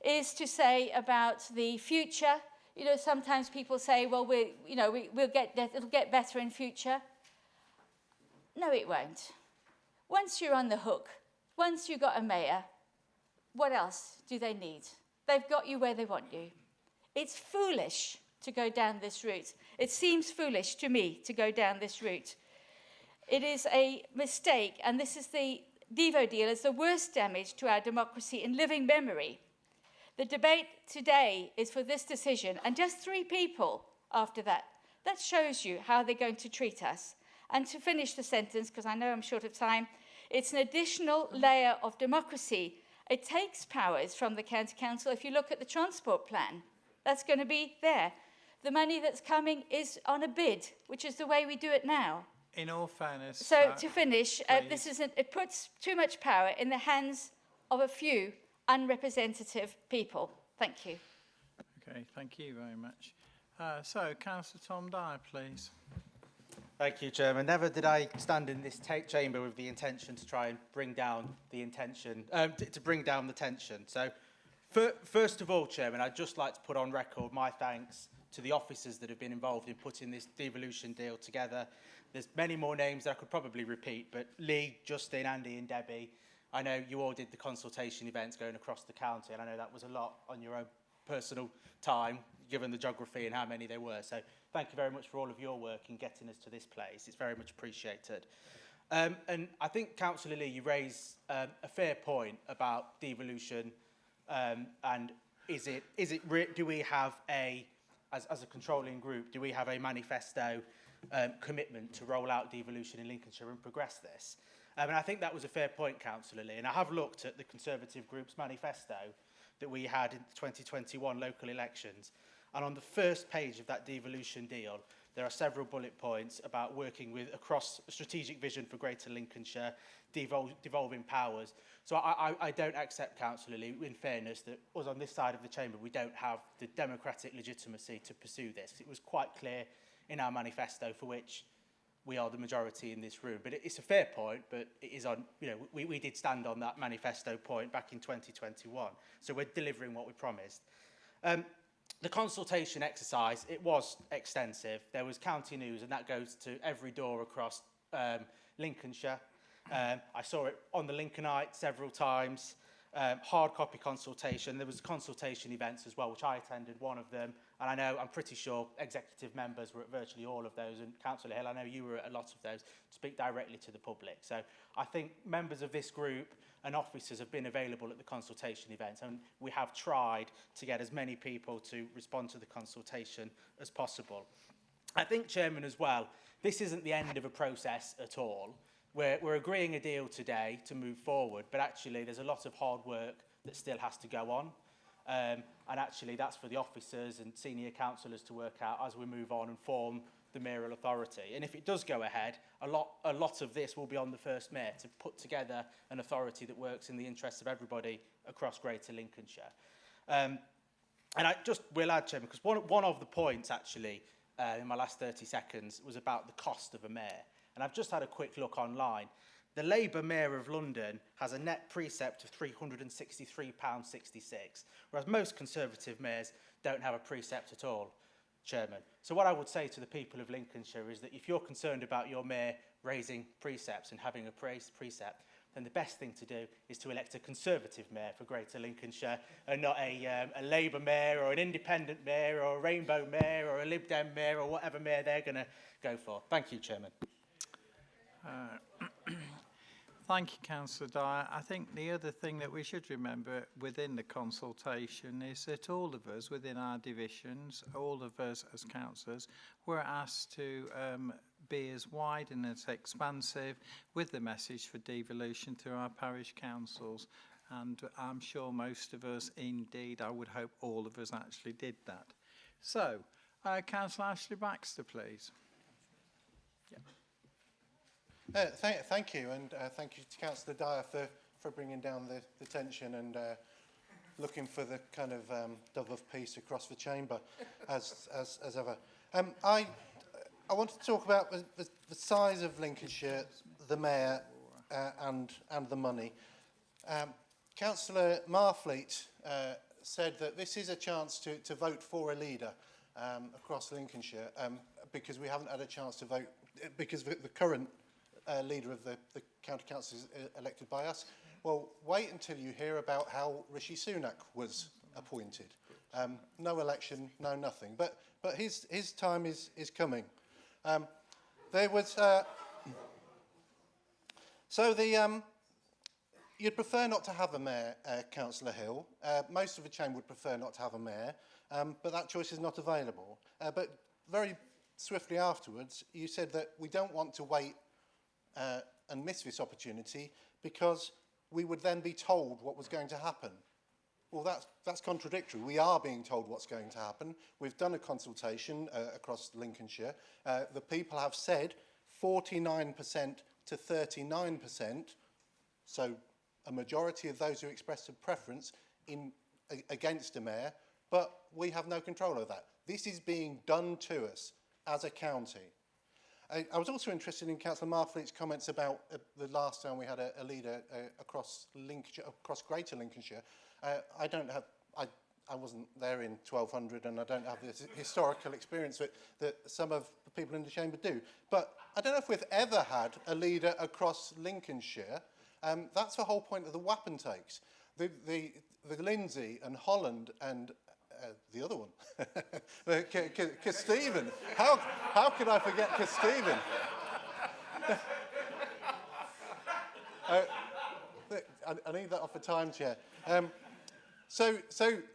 is to say about the future. You know, sometimes people say, well, it'll get better in future. No, it won't. Once you're on the hook, once you've got a mayor, what else do they need? They've got you where they want you. It's foolish to go down this route. It seems foolish to me to go down this route. It is a mistake, and this is the Devo deal is the worst damage to our democracy in living memory. The debate today is for this decision, and just 3 people after that. That shows you how they're going to treat us. And to finish the sentence, because I know I'm short of time, it's an additional layer of democracy. It takes powers from the county council. If you look at the transport plan, that's going to be there. The money that's coming is on a bid, which is the way we do it now. In all fairness... So to finish, it puts too much power in the hands of a few unrepresentative people. Thank you. Okay, thank you very much. So, Councillor Tom Dyer, please. Thank you, Chairman. Never did I stand in this chamber with the intention to try and bring down the intention, to bring down the tension. So, first of all, Chairman, I'd just like to put on record my thanks to the officers that have been involved in putting this devolution deal together. There's many more names that I could probably repeat, but Lee, Justin, Andy and Debbie, I know you all did the consultation events going across the county, and I know that was a lot on your own personal time, given the geography and how many there were. So thank you very much for all of your work in getting us to this place. It's very much appreciated. And I think, Councillor Lee, you raised a fair point about devolution, and do we have as a controlling group, do we have a manifesto commitment to roll out devolution in Lincolnshire and progress this? And I think that was a fair point, Councillor Lee, and I have looked at the Conservative group's manifesto that we had in the 2021 local elections, and on the first page of that devolution deal, there are several bullet points about working with across a strategic vision for Greater Lincolnshire, devolving powers. So I don't accept, Councillor Lee, in fairness, that us on this side of the chamber, we don't have the democratic legitimacy to pursue this. It was quite clear in our manifesto, for which we are the majority in this room. But it's a fair point, but it is on, you know, we did stand on that manifesto point back in 2021. So we're delivering what we promised. The consultation exercise, it was extensive. There was county news, and that goes to every door across Lincolnshire. I saw it on the Lincolnite several times. Hard copy consultation. There was consultation events as well, which I attended one of them. And I know, I'm pretty sure executive members were at virtually all of those. And Councillor Hill, I know you were at a lot of those to speak directly to the public. So I think members of this group and officers have been available at the consultation events. And we have tried to get as many people to respond to the consultation as possible. I think, Chairman, as well, this isn't the end of a process at all. We're agreeing a deal today to move forward, but actually there's a lot of hard work that still has to go on. And actually that's for the officers and senior councillors to work out as we move on and form the mayoral authority. And if it does go ahead, a lot of this will be on the first mayor to put together an authority that works in the interests of everybody across Greater Lincolnshire. And I just will add, Chairman, because one of the points actually in my last 30 seconds was about the cost of a mayor. And I've just had a quick look online. The Labour Mayor of London has a net precept of £363.66, whereas most Conservative mayors don't have a precept at all, Chairman. So what I would say to the people of Lincolnshire is that if you're concerned about your mayor raising precepts and having a precept, then the best thing to do is to elect a Conservative mayor for Greater Lincolnshire and not a Labour mayor or an independent mayor or a Rainbow mayor or a Lib Dem mayor or whatever mayor they're going to go for. Thank you, Chairman. Thank you, Councillor Dyer. I think the other thing that we should remember within the consultation is that all of us within our divisions, all of us as councillors, were asked to be as wide and as expansive with the message for devolution through our parish councils. And I'm sure most of us, indeed, I would hope all of us actually did that. So, Councillor Ashley Baxter, please. Thank you, and thank you to Councillor Dyer for bringing down the tension and looking for the kind of dove of peace across the chamber, as ever. I want to talk about the size of Lincolnshire, the mayor, and the money. Councillor Marfleet said that this is a chance to vote for a leader across Lincolnshire, because we haven't had a chance to vote, because the current leader of the county council is elected by us. Well, wait until you hear about how Rishi Sunak was appointed. No election, no nothing. But his time is coming. There was you'd prefer not to have a mayor, Councillor Hill. Most of the chamber would prefer not to have a mayor, but that choice is not available. But very swiftly afterwards, you said that we don't want to wait and miss this opportunity because we would then be told what was going to happen. Well, that's contradictory. We are being told what's going to happen. We've done a consultation across Lincolnshire. The people have said 49% to 39%, so a majority of those who expressed a preference against a mayor, but we have no control of that. This is being done to us as a county. I was also interested in Councillor Marfleet's comments about the last time we had a leader across Lincolnshire, across Greater Lincolnshire. I wasn't there in 1200, and I don't have this historical experience that some of the people in the chamber do. But I don't know if we've ever had a leader across Lincolnshire. That's the whole point of the Wapentakes. The Lindsay and Holland and the other one, Kesteven. How could I forget Kesteven? I need that off the time chair. So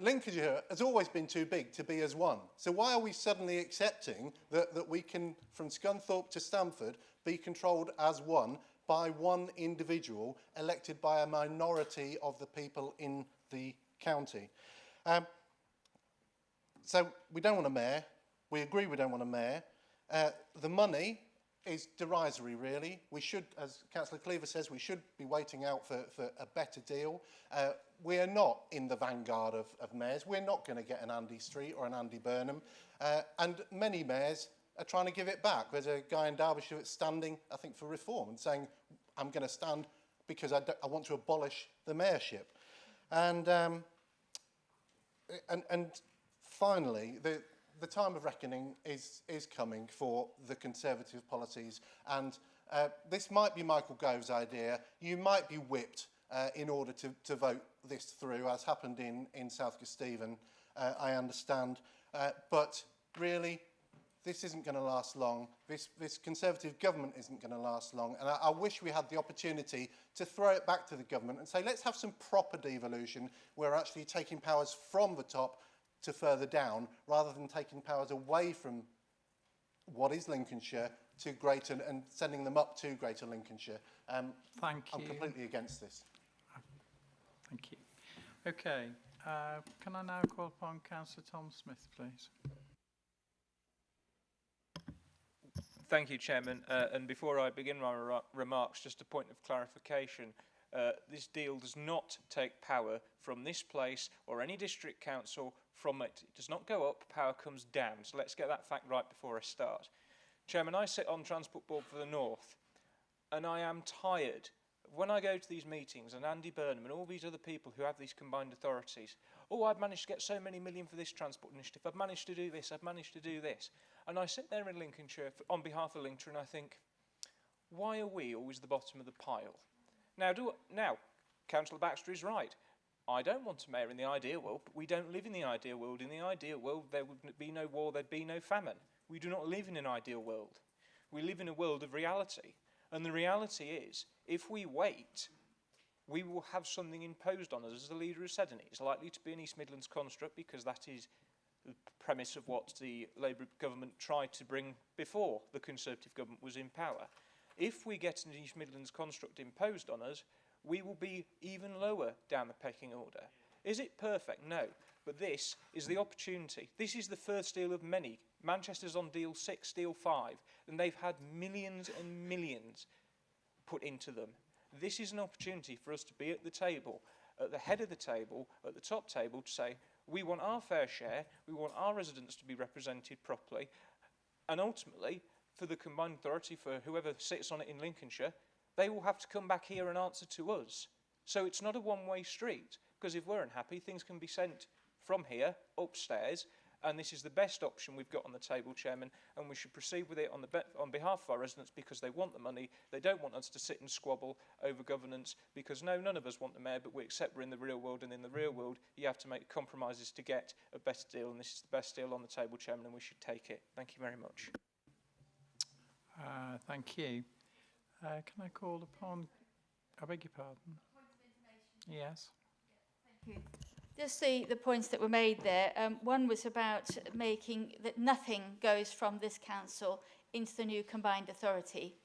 Lincolnshire has always been too big to be as one. So why are we suddenly accepting that we can, from Scunthorpe to Stamford, be controlled as one by one individual elected by a minority of the people in the county? So we don't want a mayor. We agree we don't want a mayor. The money is derisory, really. We should, as Councillor Cleaver says, we should be waiting out for a better deal. We are not in the vanguard of mayors. We're not going to get an Andy Street or an Andy Burnham. And many mayors are trying to give it back. There's a guy in Derbyshire that's standing, I think, for reform and saying, I'm going to stand because I want to abolish the mayorship. And finally, the time of reckoning is coming for the Conservative policies, and this might be Michael Gove's idea. You might be whipped in order to vote this through, as happened in South Kesteven, I understand. But really, this isn't going to last long. This Conservative government isn't going to last long, and I wish we had the opportunity to throw it back to the government and say, let's have some proper devolution. We're actually taking powers from the top to further down, rather than taking powers away from what is Lincolnshire to Greater and sending them up to Greater Lincolnshire. Thank you. I'm completely against this. Thank you. Okay, can I now call upon Councillor Tom Smith, please? Thank you, Chairman. And before I begin my remarks, just a point of clarification. This deal does not take power from this place or any district council from it. It does not go up, power comes down. So let's get that fact right before I start. Chairman, I sit on Transport Board for the North, and I am tired when I go to these meetings and Andy Burnham and all these other people who have these combined authorities. Oh, I've managed to get so many million for this transport initiative. I've managed to do this. I've managed to do this. And I sit there in Lincolnshire on behalf of Lincolnshire and I think, why are we always the bottom of the pile? Now, Councillor Baxter is right. I don't want a mayor in the ideal world, but we don't live in the ideal world. In the ideal world, there would be no war, there'd be no famine. We do not live in an ideal world. We live in a world of reality. And the reality is, if we wait, we will have something imposed on us, as the leader has said, and it's likely to be an East Midlands construct because that is the premise of what the Labour government tried to bring before the Conservative government was in power. If we get an East Midlands construct imposed on us, we will be even lower down the pecking order. Is it perfect? No. But this is the opportunity. This is the first deal of many. Manchester's on deal 6, deal 5, and they've had millions and millions put into them. This is an opportunity for us to be at the table, at the head of the table, at the top table, to say, we want our fair share, we want our residents to be represented properly, and ultimately, for the combined authority, for whoever sits on it in Lincolnshire, they will have to come back here and answer to us. So it's not a one-way street, because if we're unhappy, things can be sent from here, upstairs, and this is the best option we've got on the table, Chairman, and we should proceed with it on behalf of our residents because they want the money. They don't want us to sit and squabble over governance because, no, none of us want the mayor, but we accept we're in the real world, and in the real world, you have to make compromises to get a better deal, and this is the best deal on the table, Chairman, and we should take it. Thank you very much. Thank you. Can I call upon, I beg your pardon? Yes. Thank you. Just the points that were made there. One was about making that nothing goes from this council into the new combined authority.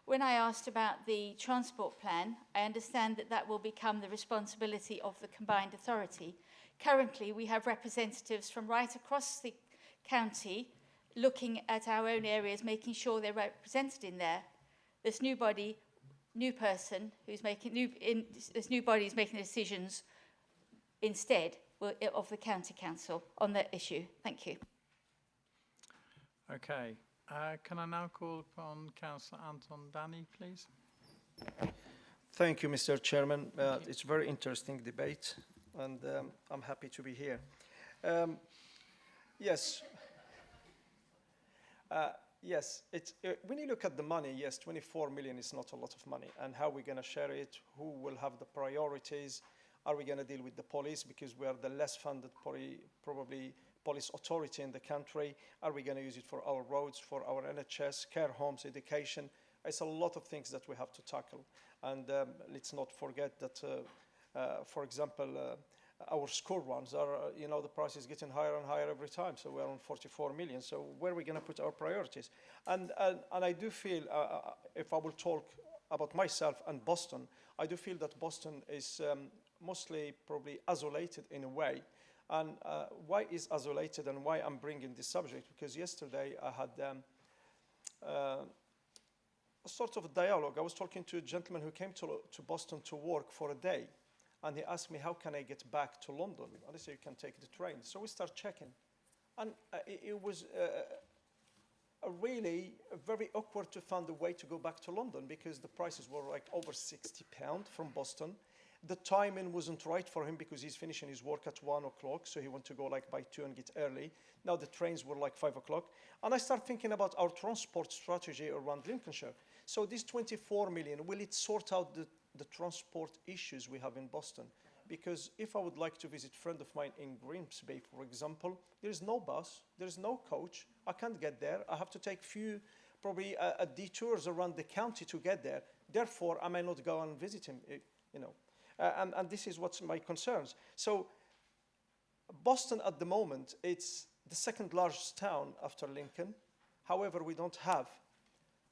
When I asked about the transport plan, I understand that that will become the responsibility of the combined authority. Currently, we have representatives from right across the county looking at our own areas, making sure they're represented in there. This new body, new person who's making this new body is making decisions instead of the county council on that issue. Thank you. Okay. Can I now call upon Councillor Anton Danny, please? Thank you, Mr. Chairman. It's a very interesting debate, and I'm happy to be here. Yes. Yes, when you look at the money, yes, 24 million is not a lot of money. And how we're going to share it, who will have the priorities, are we going to deal with the police because we are the less funded probably police authority in the country? Are we going to use it for our roads, for our NHS, care homes, education? It's a lot of things that we have to tackle. And let's not forget that, for example, our school runs are, the price is getting higher and higher every time. So we're on 44 million. So where are we going to put our priorities? And I do feel, if I will talk about myself and Boston, I do feel that Boston is mostly probably isolated in a way. And why is isolated and why I'm bringing this subject? Because yesterday I had a sort of a dialogue. I was talking to a gentleman who came to Boston to work for a day. And he asked me, how can I get back to London? And I said, you can take the train. So we start checking. And it was really very awkward to find a way to go back to London because the prices were like over £60 from Boston. The timing wasn't right for him because he's finishing his work at 1 o'clock. So he wanted to go like by 2 and get early. Now the trains were like 5 o'clock. And I start thinking about our transport strategy around Lincolnshire. So this 24 million, will it sort out the transport issues we have in Boston? Because if I would like to visit a friend of mine in Grimsby, for example, there is no bus, there is no coach. I can't get there. I have to take probably detours around the county to get there. Therefore, I may not go and visit him, and this is what's my concerns. So Boston at the moment, it's the second largest town after Lincoln. However, we don't have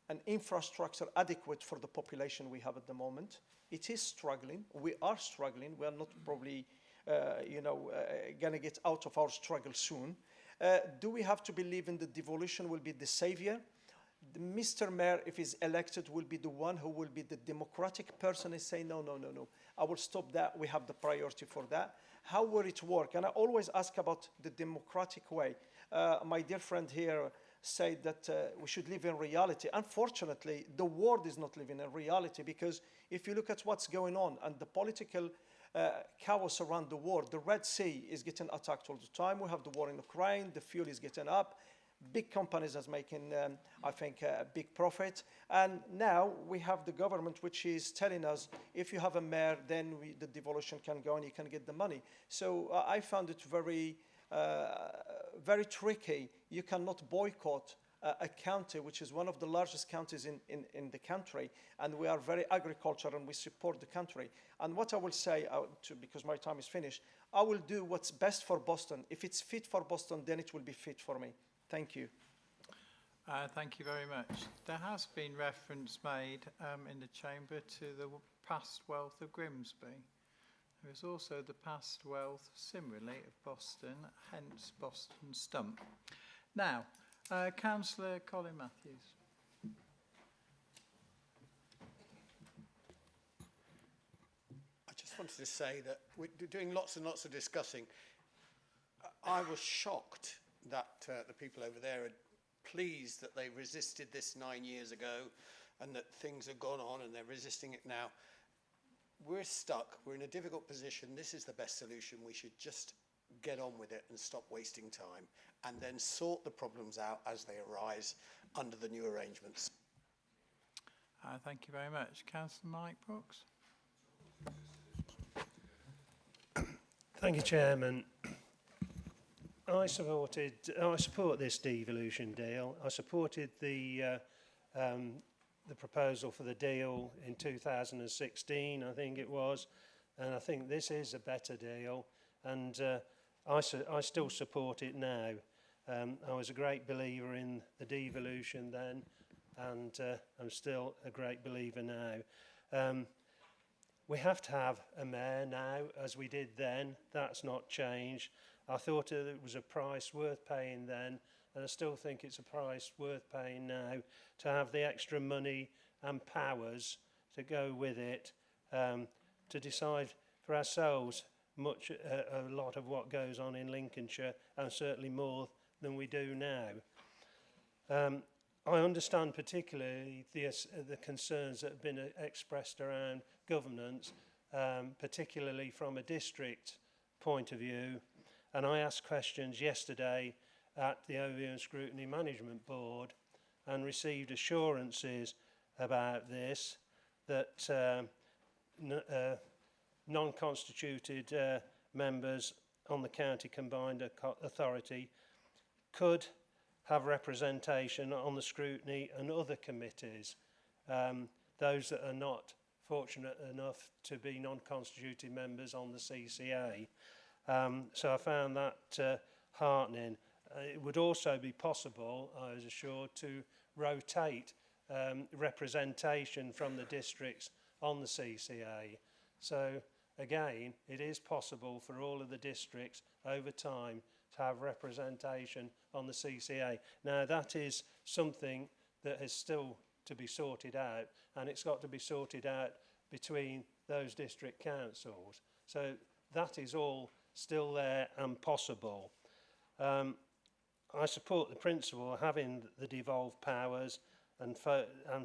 an infrastructure adequate for the population we have at the moment. It is struggling. We are struggling. We are not probably, going to get out of our struggle soon. Do we have to believe in the devolution will be the savior? Mr. Mayor, if he's elected, will be the one who will be the democratic person and say, no, no, no, no. I will stop that. We have the priority for that. How will it work? And I always ask about the democratic way. My dear friend here said that we should live in reality. Unfortunately, the world is not living in reality because if you look at what's going on and the political chaos around the world, the Red Sea is getting attacked all the time. We have the war in Ukraine, the fuel is getting up. Big companies are making, I think, a big profit. And now we have the government which is telling us if you have a mayor, then the devolution can go and you can get the money. So I found it very tricky. You cannot boycott a county which is one of the largest counties in the country, and we are very agricultural and we support the country. And what I will say, because my time is finished, I will do what's best for Boston. If it's fit for Boston, then it will be fit for me. Thank you. Thank you very much. There has been reference made in the chamber to the past wealth of Grimsby. There is also the past wealth, similarly, of Boston, hence Boston Stump. Now, Councillor Colin Matthews. I just wanted to say that we're doing lots and lots of discussing. I was shocked that the people over there are pleased that they resisted this 9 years ago and that things have gone on and they're resisting it now. We're stuck. We're in a difficult position. This is the best solution. We should just get on with it and stop wasting time and then sort the problems out as they arise under the new arrangements. Thank you very much. Councillor Mike Brooks. Thank you, Chairman. I support this devolution deal. I supported the proposal for the deal in 2016, I think it was, and I think this is a better deal, and I still support it now. I was a great believer in the devolution then, and I'm still a great believer now. We have to have a mayor now, as we did then. That's not changed. I thought it was a price worth paying then, and I still think it's a price worth paying now to have the extra money and powers to go with it, to decide for ourselves a lot of what goes on in Lincolnshire, and certainly more than we do now. I understand particularly the concerns that have been expressed around governance, particularly from a district point of view. And I asked questions yesterday at the Overview and Scrutiny Management Board and received assurances about this, that non-constituted members on the County Combined Authority could have representation on the scrutiny and other committees, those that are not fortunate enough to be non-constituted members on the CCA. So I found that heartening. It would also be possible, I was assured, to rotate representation from the districts on the CCA. So again, it is possible for all of the districts over time to have representation on the CCA. Now that is something that is still to be sorted out, and it's got to be sorted out between those district councils. So that is all still there and possible. I support the principle of having the devolved powers and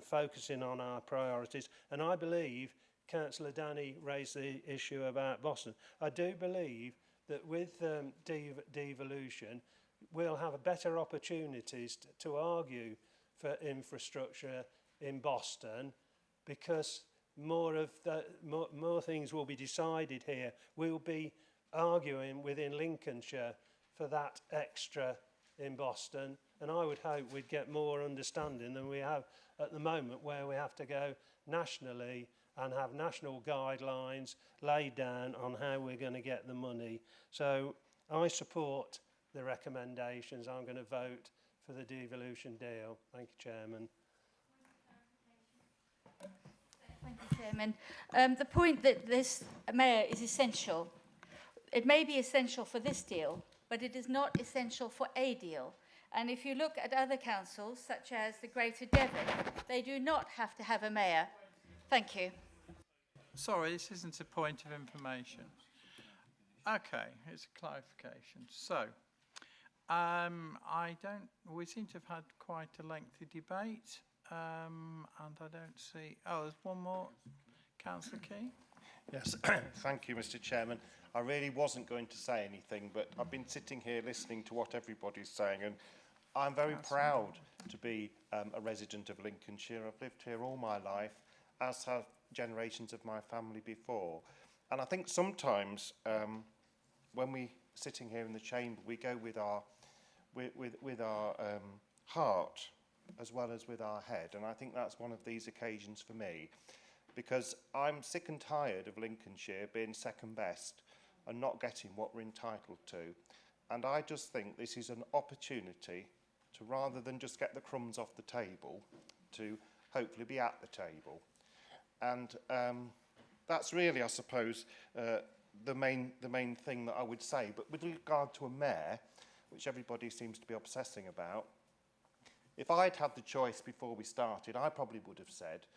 focusing on our priorities. And I believe Councillor Danny raised the issue about Boston. I do believe that with devolution, we'll have better opportunities to argue for infrastructure in Boston, because more things will be decided here. We'll be arguing within Lincolnshire for that extra in Boston, and I would hope we'd get more understanding than we have at the moment, where we have to go nationally and have national guidelines laid down on how we're going to get the money. So I support the recommendations. I'm going to vote for the devolution deal. Thank you, Chairman. Thank you, Chairman. The point that this mayor is essential. It may be essential for this deal, but it is not essential for a deal. And if you look at other councils, such as the Greater Devon, they do not have to have a mayor. Thank you. Sorry, this isn't a point of information. Okay, it's a clarification. So, we seem to have had quite a lengthy debate, and I don't see, there's one more. Councillor Key? Yes, thank you, Mr. Chairman. I really wasn't going to say anything, but I've been sitting here listening to what everybody's saying, and I'm very proud to be a resident of Lincolnshire. I've lived here all my life, as have generations of my family before. And I think sometimes when we sitting here in the chamber, we go with our heart as well as with our head. And I think that's one of these occasions for me, because I'm sick and tired of Lincolnshire being second best and not getting what we're entitled to. And I just think this is an opportunity to, rather than just get the crumbs off the table, to hopefully be at the table. And that's really, I suppose, the main thing that I would say. But with regard to a mayor, which everybody seems to be obsessing about, if I'd had the choice before we started, I probably would have said,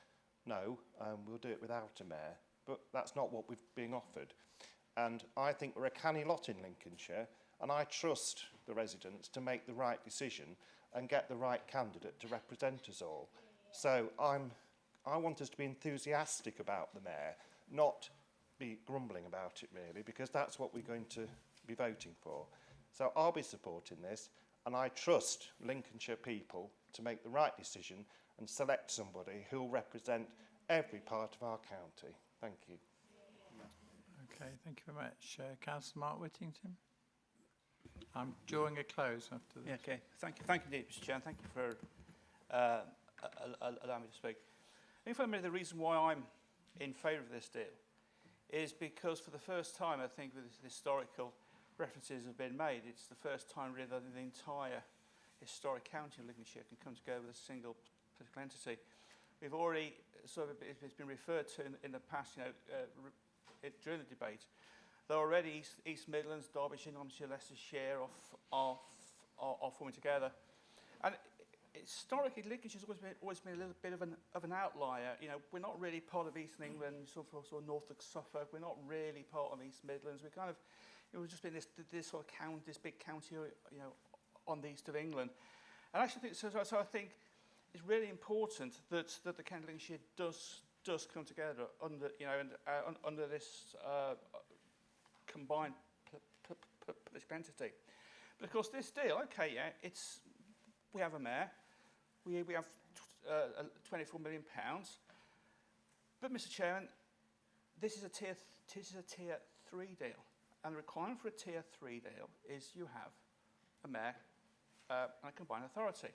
no, we'll do it without a mayor. But that's not what we're being offered. And I think we're a canny lot in Lincolnshire, and I trust the residents to make the right decision and get the right candidate to represent us all. So I want us to be enthusiastic about the mayor, not be grumbling about it really, because that's what we're going to be voting for. So I'll be supporting this, and I trust Lincolnshire people to make the right decision and select somebody who will represent every part of our county. Thank you. Okay, thank you very much. Councillor Mark Whittington? I'm drawing a close after this. Yeah, okay, thank you indeed, Mr. Chair, thank you for allowing me to speak. I think for me the reason why I'm in favour of this deal is because for the first time, I think, with historical references have been made, it's the first time really that the entire historic county of Lincolnshire can come together with a single political entity. We've already it's been referred to in the past, during the debate, that already East Midlands, Derbyshire, Nottinghamshire, Leicestershire are forming together. And historically, Lincolnshire's always been a little bit of an outlier. We're not really part of East England, sort of North of Suffolk. We're not really part of East Midlands. We're kind of, we've just been this sort of county, this big county, on the east of England. And actually, so I think it's really important that the County of Lincolnshire does come together under, under this combined political entity. But of course, this deal, okay, yeah, we have a mayor, we have £24 million, but Mr. Chairman, this is a tier 3 deal, and the requirement for a tier 3 deal is you have a mayor and a combined authority.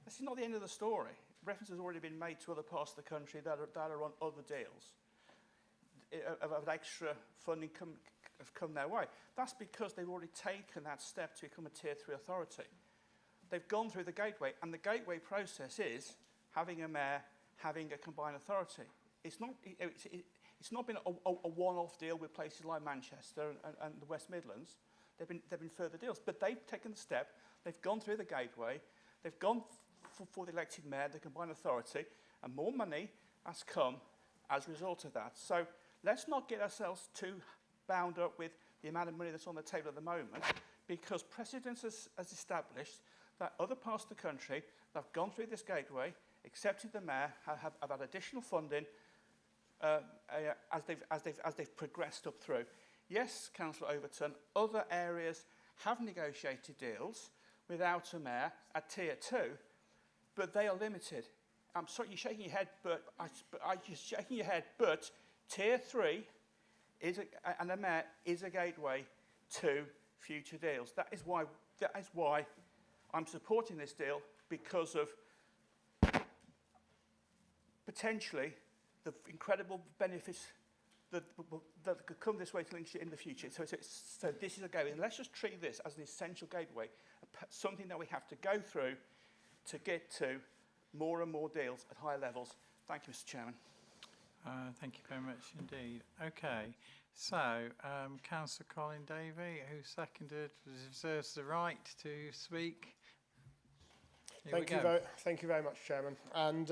This is not the end of the story. Reference has already been made to other parts of the country that are on other deals of extra funding have come their way. That's because they've already taken that step to become a tier 3 authority. They've gone through the gateway, and the gateway process is having a mayor, having a combined authority. It's not been a one-off deal with places like Manchester and the West Midlands. They've been further deals, but they've taken the step. They've gone through the gateway. They've gone for the elected mayor, the combined authority, and more money has come as a result of that. So let's not get ourselves too bound up with the amount of money that's on the table at the moment, because precedence has established that other parts of the country that have gone through this gateway, accepted the mayor, have had additional funding as they've progressed up through. Yes, Councillor Overton, other areas have negotiated deals without a mayor at tier 2, but they are limited. I'm sorry, you're shaking your head, but tier 3 and a mayor is a gateway to future deals. That is why I'm supporting this deal, because of potentially the incredible benefits that could come this way to Lincolnshire in the future. So this is a gateway. And let's just treat this as an essential gateway, something that we have to go through to get to more and more deals at higher levels. Thank you, Mr. Chairman. Thank you very much indeed. Okay, so Councillor Colin Davey, who seconded, reserves the right to speak. Thank you very much, Chairman. And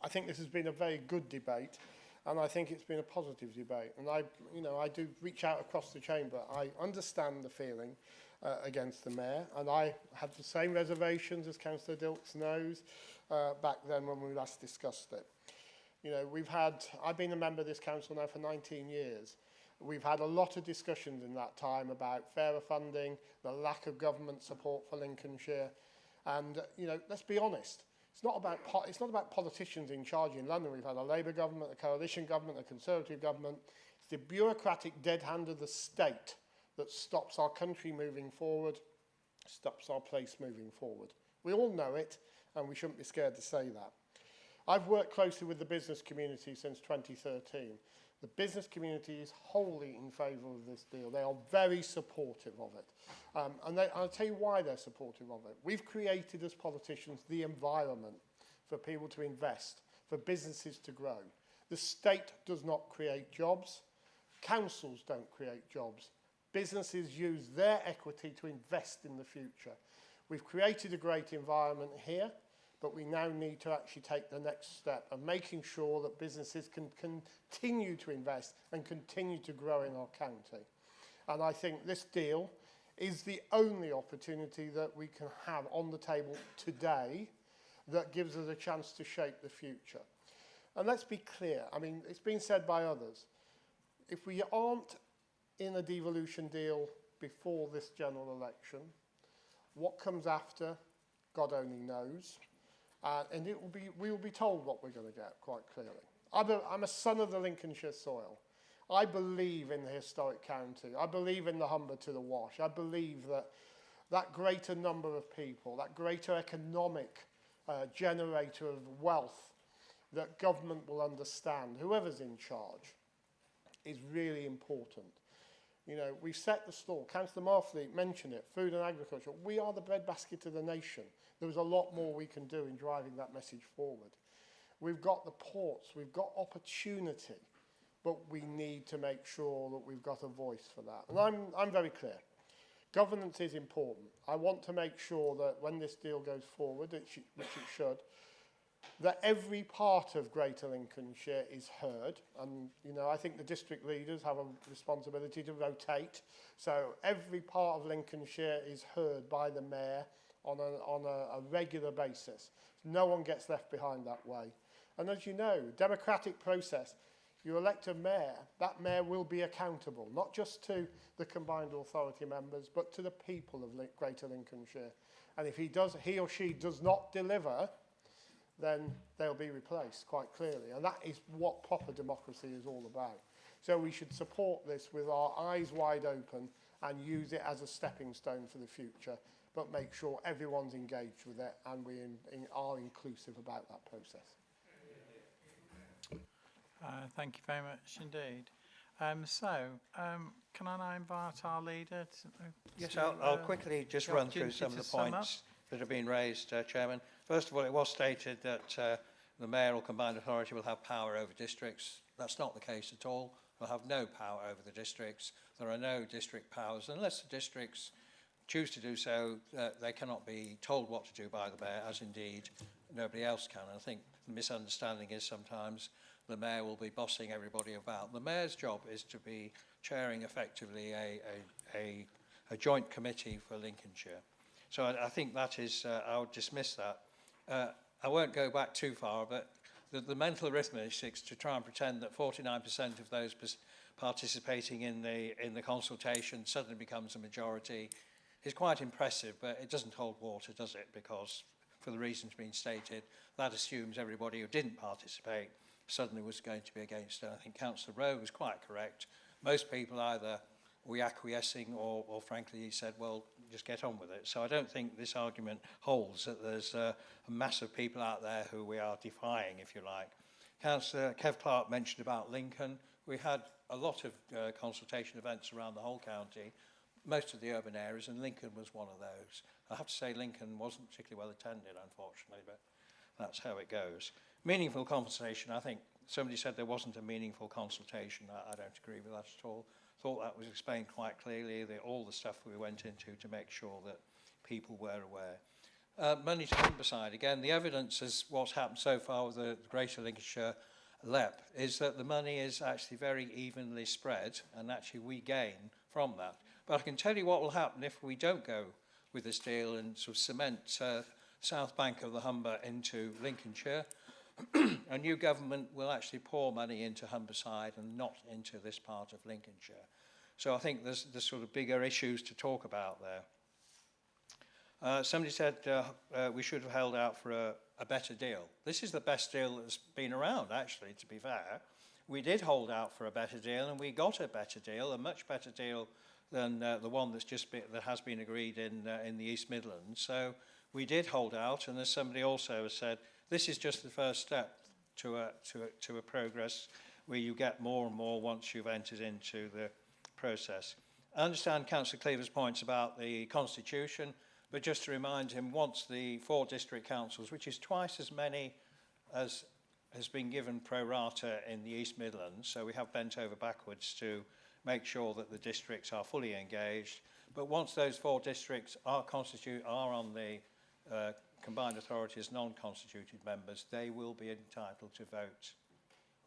I think this has been a very good debate, and I think it's been a positive debate. And I do reach out across the chamber. I understand the feeling against the mayor, and I had the same reservations as Councillor Dilks knows back then when we last discussed it. I've been a member of this council now for 19 years. We've had a lot of discussions in that time about fairer funding, the lack of government support for Lincolnshire. And, let's be honest, it's not about politicians in charge in London. We've had a Labour government, a coalition government, a Conservative government. It's the bureaucratic dead hand of the state that stops our country moving forward, stops our place moving forward. We all know it, and we shouldn't be scared to say that. I've worked closely with the business community since 2013. The business community is wholly in favour of this deal. They are very supportive of it. And I'll tell you why they're supportive of it. We've created, as politicians, the environment for people to invest, for businesses to grow. The state does not create jobs. Councils don't create jobs. Businesses use their equity to invest in the future. We've created a great environment here, but we now need to actually take the next step of making sure that businesses can continue to invest and continue to grow in our county. And I think this deal is the only opportunity that we can have on the table today that gives us a chance to shape the future. And let's be clear, it's been said by others, if we aren't in a devolution deal before this general election, what comes after, God only knows. And we will be told what we're going to get, quite clearly. I'm a son of the Lincolnshire soil. I believe in the historic county. I believe in the Humber to the Wash. I believe that greater number of people, that greater economic generator of wealth that government will understand, whoever's in charge, is really important. We've set the stall. Councillor Marfleet mentioned it, food and agriculture. We are the breadbasket of the nation. There's a lot more we can do in driving that message forward. We've got the ports, we've got opportunity, but we need to make sure that we've got a voice for that. And I'm very clear. Governance is important. I want to make sure that when this deal goes forward, which it should, that every part of Greater Lincolnshire is heard. And, I think the district leaders have a responsibility to rotate. So every part of Lincolnshire is heard by the mayor on a regular basis. It's No one gets left behind that way. And as you know, democratic process, you elect a mayor, that mayor will be accountable, not just to the combined authority members, but to the people of Greater Lincolnshire. And if he or she does not deliver, then they'll be replaced quite clearly. And that is what proper democracy is all about. So we should support this with our eyes wide open and use it as a stepping stone for the future, but make sure everyone's engaged with it and we are inclusive about that process. Thank you very much indeed. Can I now invite our leader to... Yes, I'll quickly just run through some of the points that have been raised, Chairman. First of all, it was stated that the mayor or combined authority will have power over districts. That's not the case at all. They'll have no power over the districts. There are no district powers. Unless the districts choose to do so, they cannot be told what to do by the mayor, as indeed nobody else can. And I think the misunderstanding is sometimes the mayor will be bossing everybody about. The mayor's job is to be chairing effectively a joint committee for Lincolnshire. So I think that is, I would dismiss that. I won't go back too far, but the mental arithmetic to try and pretend that 49% of those participating in the consultation suddenly becomes a majority is quite impressive, but it doesn't hold water, does it? Because for the reasons being stated, that assumes everybody who didn't participate suddenly was going to be against it. I think Councillor Rowe was quite correct. Most people either were acquiescing or frankly he said, well, just get on with it. So I don't think this argument holds, that there's a mass of people out there who we are defying, if you like. Councillor Kev Clark mentioned about Lincoln. We had a lot of consultation events around the whole county, most of the urban areas, and Lincoln was one of those. I have to say Lincoln wasn't particularly well attended, unfortunately, but that's how it goes. Meaningful consultation, I think somebody said there wasn't a meaningful consultation. I don't agree with that at all. Thought that was explained quite clearly, all the stuff we went into to make sure that people were aware. Money to Humberside, again, the evidence is what's happened so far with the Greater Lincolnshire LEP is that the money is actually very evenly spread, and actually we gain from that. But I can tell you what will happen if we don't go with this deal and sort of cement south bank of the Humber into Lincolnshire. A new government will actually pour money into Humberside and not into this part of Lincolnshire. So I think there's sort of bigger issues to talk about there. Somebody said we should have held out for a better deal. This is the best deal that's been around, actually, to be fair. We did hold out for a better deal, and we got a better deal, a much better deal than the one that has been agreed in the East Midlands. So we did hold out, and as somebody also has said, this is just the first step to a progress where you get more and more once you've entered into the process. I understand Councillor Cleaver's points about the Constitution, but just to remind him, once the 4 district councils, which is twice as many as has been given pro rata in the East Midlands, so we have bent over backwards to make sure that the districts are fully engaged. But once those 4 districts are on the combined authority as non-constituted members, they will be entitled to vote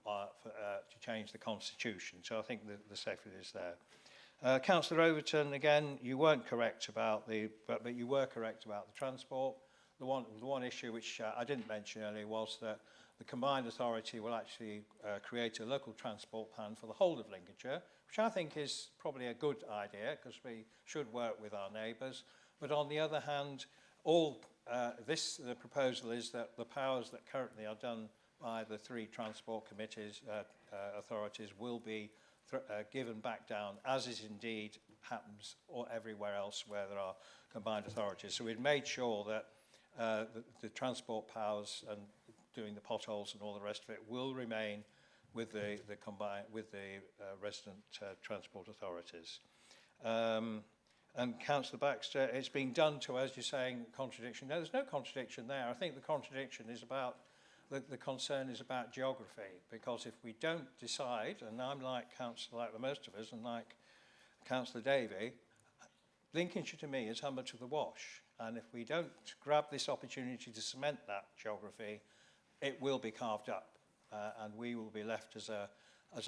to change the Constitution. So I think the safety is there. Councillor Overton, again, you weren't correct about but you were correct about the transport. The one issue which I didn't mention earlier was that the combined authority will actually create a local transport plan for the whole of Lincolnshire, which I think is probably a good idea because we should work with our neighbours. But on the other hand, the proposal is that the powers that currently are done by the 3 transport committees, authorities, will be given back down, as is indeed happens everywhere else where there are combined authorities. So we've made sure that the transport powers and doing the potholes and all the rest of it will remain with the resident transport authorities. And Councillor Baxter, it's being done to, as you're saying, contradiction. No, there's no contradiction there. I think the contradiction is about, the concern is about geography, because if we don't decide, and I'm like the most of us, and like Councillor Davey, Lincolnshire to me is Humber to the Wash. And if we don't grab this opportunity to cement that geography, it will be carved up, and we will be left as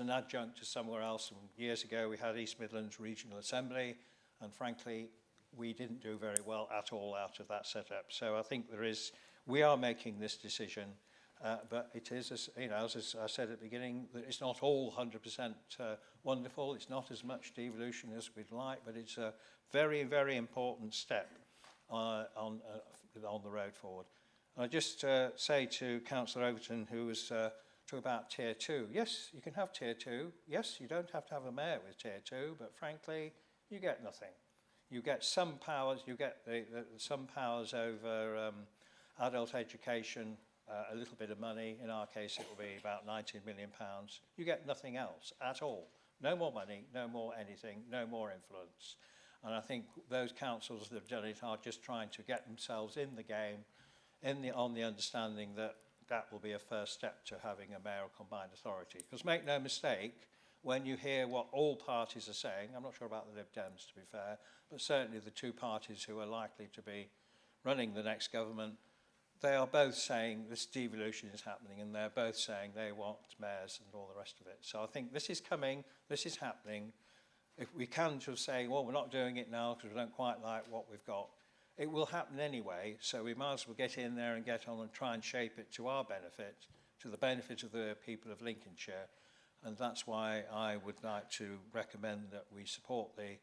an adjunct to somewhere else. And years ago, we had East Midlands Regional Assembly, and frankly, we didn't do very well at all out of that setup. So I think we are making this decision, but it is, as, you know, as I said at the beginning, that it's not all 100% wonderful. It's not as much devolution as we'd like, but it's a very, very important step on the road forward. And I just say to Councillor Overton, who was talking about Tier 2, yes, you can have Tier 2. Yes, you don't have to have a mayor with Tier 2, but frankly, you get nothing. You get some powers, you get some powers over adult education, a little bit of money. In our case, it will be about £19 million. You get nothing else at all. No more money, no more anything, no more influence. And I think those councils that have done it are just trying to get themselves in the game on the understanding that that will be a first step to having a mayoral combined authority. Because make no mistake, when you hear what all parties are saying, I'm not sure about the Lib Dems to be fair, but certainly the two parties who are likely to be running the next government, they are both saying this devolution is happening, and they're both saying they want mayors and all the rest of it. So I think this is coming, this is happening. If we can just say, well, we're not doing it now because we don't quite like what we've got, it will happen anyway, so we might as well get in there and get on and try and shape it to our benefit, to the benefit of the people of Lincolnshire. And that's why I would like to recommend that we support the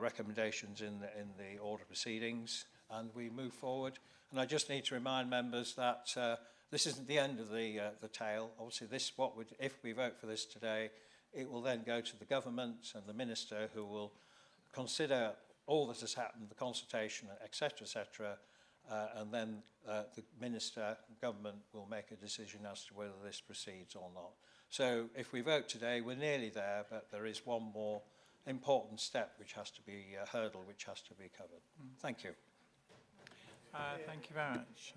recommendations in the order of proceedings, and we move forward. And I just need to remind members that this isn't the end of the tale. Obviously, if we vote for this today, it will then go to the government and the minister, who will consider all that has happened, the consultation, etc., and then the minister, government, will make a decision as to whether this proceeds or not. So if we vote today, we're nearly there, but there is one more important step which has to be a hurdle, which has to be covered. Thank you. Thank you very much,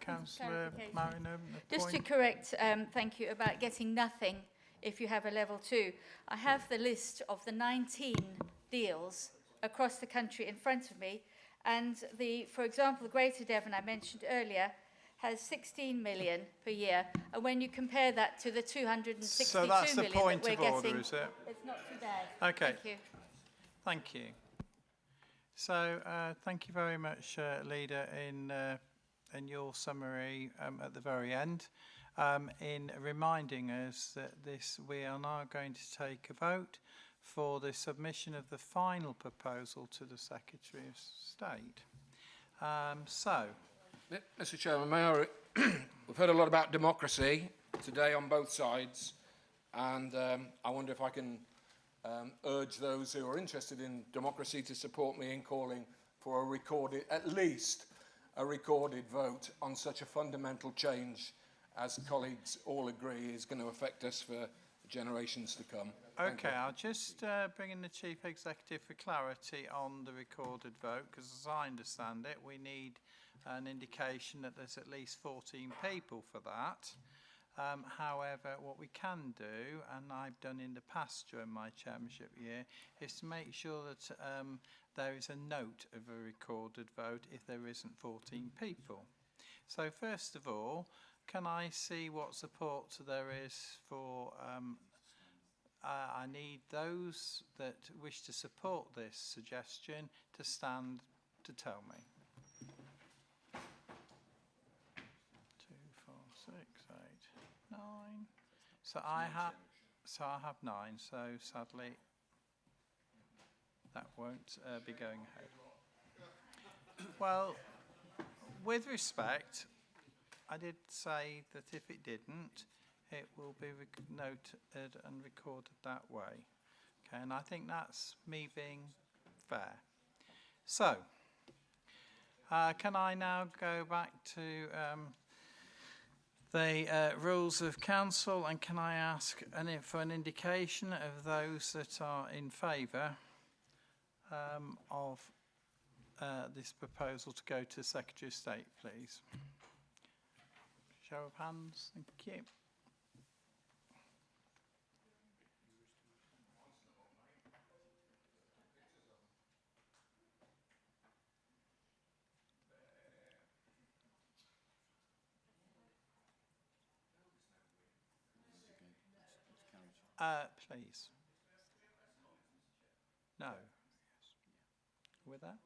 Councillor Marino. Just to correct, thank you, about getting nothing if you have a level 2. I have the list of the 19 deals across the country in front of me, and for example, the Greater Devon I mentioned earlier has 16 million per year, and when you compare that to the 262 million that we're getting, so that's the point of order, is it? It's not too bad. Okay. Thank you. Thank you. So thank you very much, Leader, in your summary at the very end, in reminding us that we are now going to take a vote for the submission of the final proposal to the Secretary of State. Mr. Chairman, we've heard a lot about democracy today on both sides, and I wonder if I can urge those who are interested in democracy to support me in calling for at least a recorded vote on such a fundamental change, as colleagues all agree is going to affect us for generations to come. Okay, I'll just bring in the Chief Executive for clarity on the recorded vote, because as I understand it, we need an indication that there's at least 14 people for that. However, what we can do, and I've done in the past during my chairmanship year, is to make sure that there is a note of a recorded vote if there isn't 14 people. So first of all, can I see what support there is for I need those that wish to support this suggestion to stand to tell me. 2, 4, 6, 8, 9. So I have 9. So sadly, that won't be going ahead. Well, with respect, I did say that if it didn't, it will be noted and recorded that way. Okay, and I think that's me being fair. So, can I now go back to the rules of council, and can I ask for an indication of those that are in favour of this proposal to go to Secretary of State, please? Show of hands, thank you. Please. No. With that?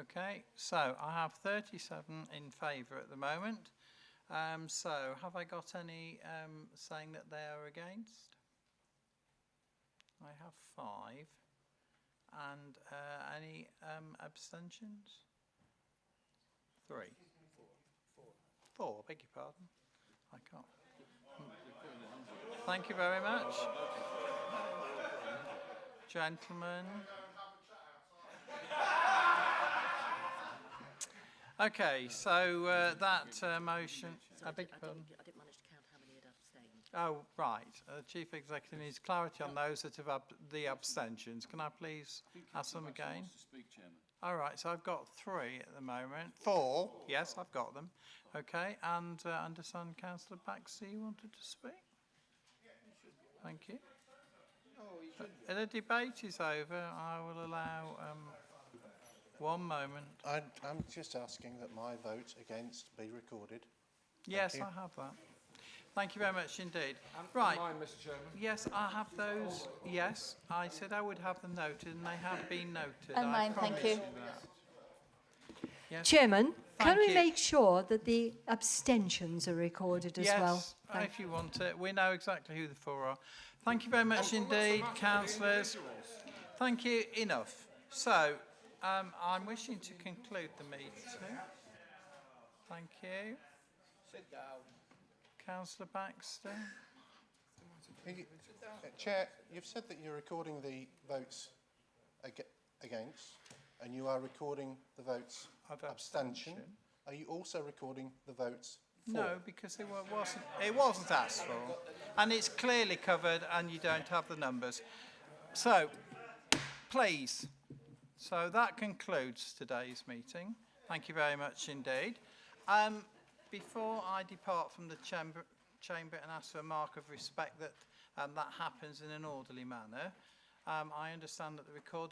Okay, so I have 37 in favour at the moment. So have I got any saying that they are against? I have 5. And any abstentions? 3. 4, beg your pardon. I can't. Thank you very much. Gentlemen. Okay, so that motion... I beg your pardon? I didn't manage to count how many had abstained. Oh, right. Chief Executive needs clarity on those that have the abstentions. Can I please ask them again? All right, so I've got 3 at the moment. 4, yes, I've got them. Okay, and I understand Councillor Baxter, you wanted to speak? Thank you. The debate is over. I will allow 1 moment. I'm just asking that my vote against be recorded. Yes, I have that. Thank you very much indeed. Right. Mine, Mr. Chairman. Yes, I have those. Yes, I said I would have them noted, and they have been noted. And mine, thank you. Yes. Chairman, can Thank we you. make sure that the abstentions are recorded as well? Yes, if you want it. We know exactly who the 4 are. Thank you very much indeed, councillors. Thank you. Enough. So, I'm wishing to conclude the meeting. Thank you. Sit down. Councillor Baxter. Chair, you've said that you're recording the votes against, and you are recording the votes of abstention. Are you also recording the votes for? No, because it wasn't asked for, and it's clearly covered, and you don't have the numbers. So, please. So that concludes today's meeting. Thank you very much indeed. Before I depart from the chamber and ask for a mark of respect that that happens in an orderly manner, I understand that the recording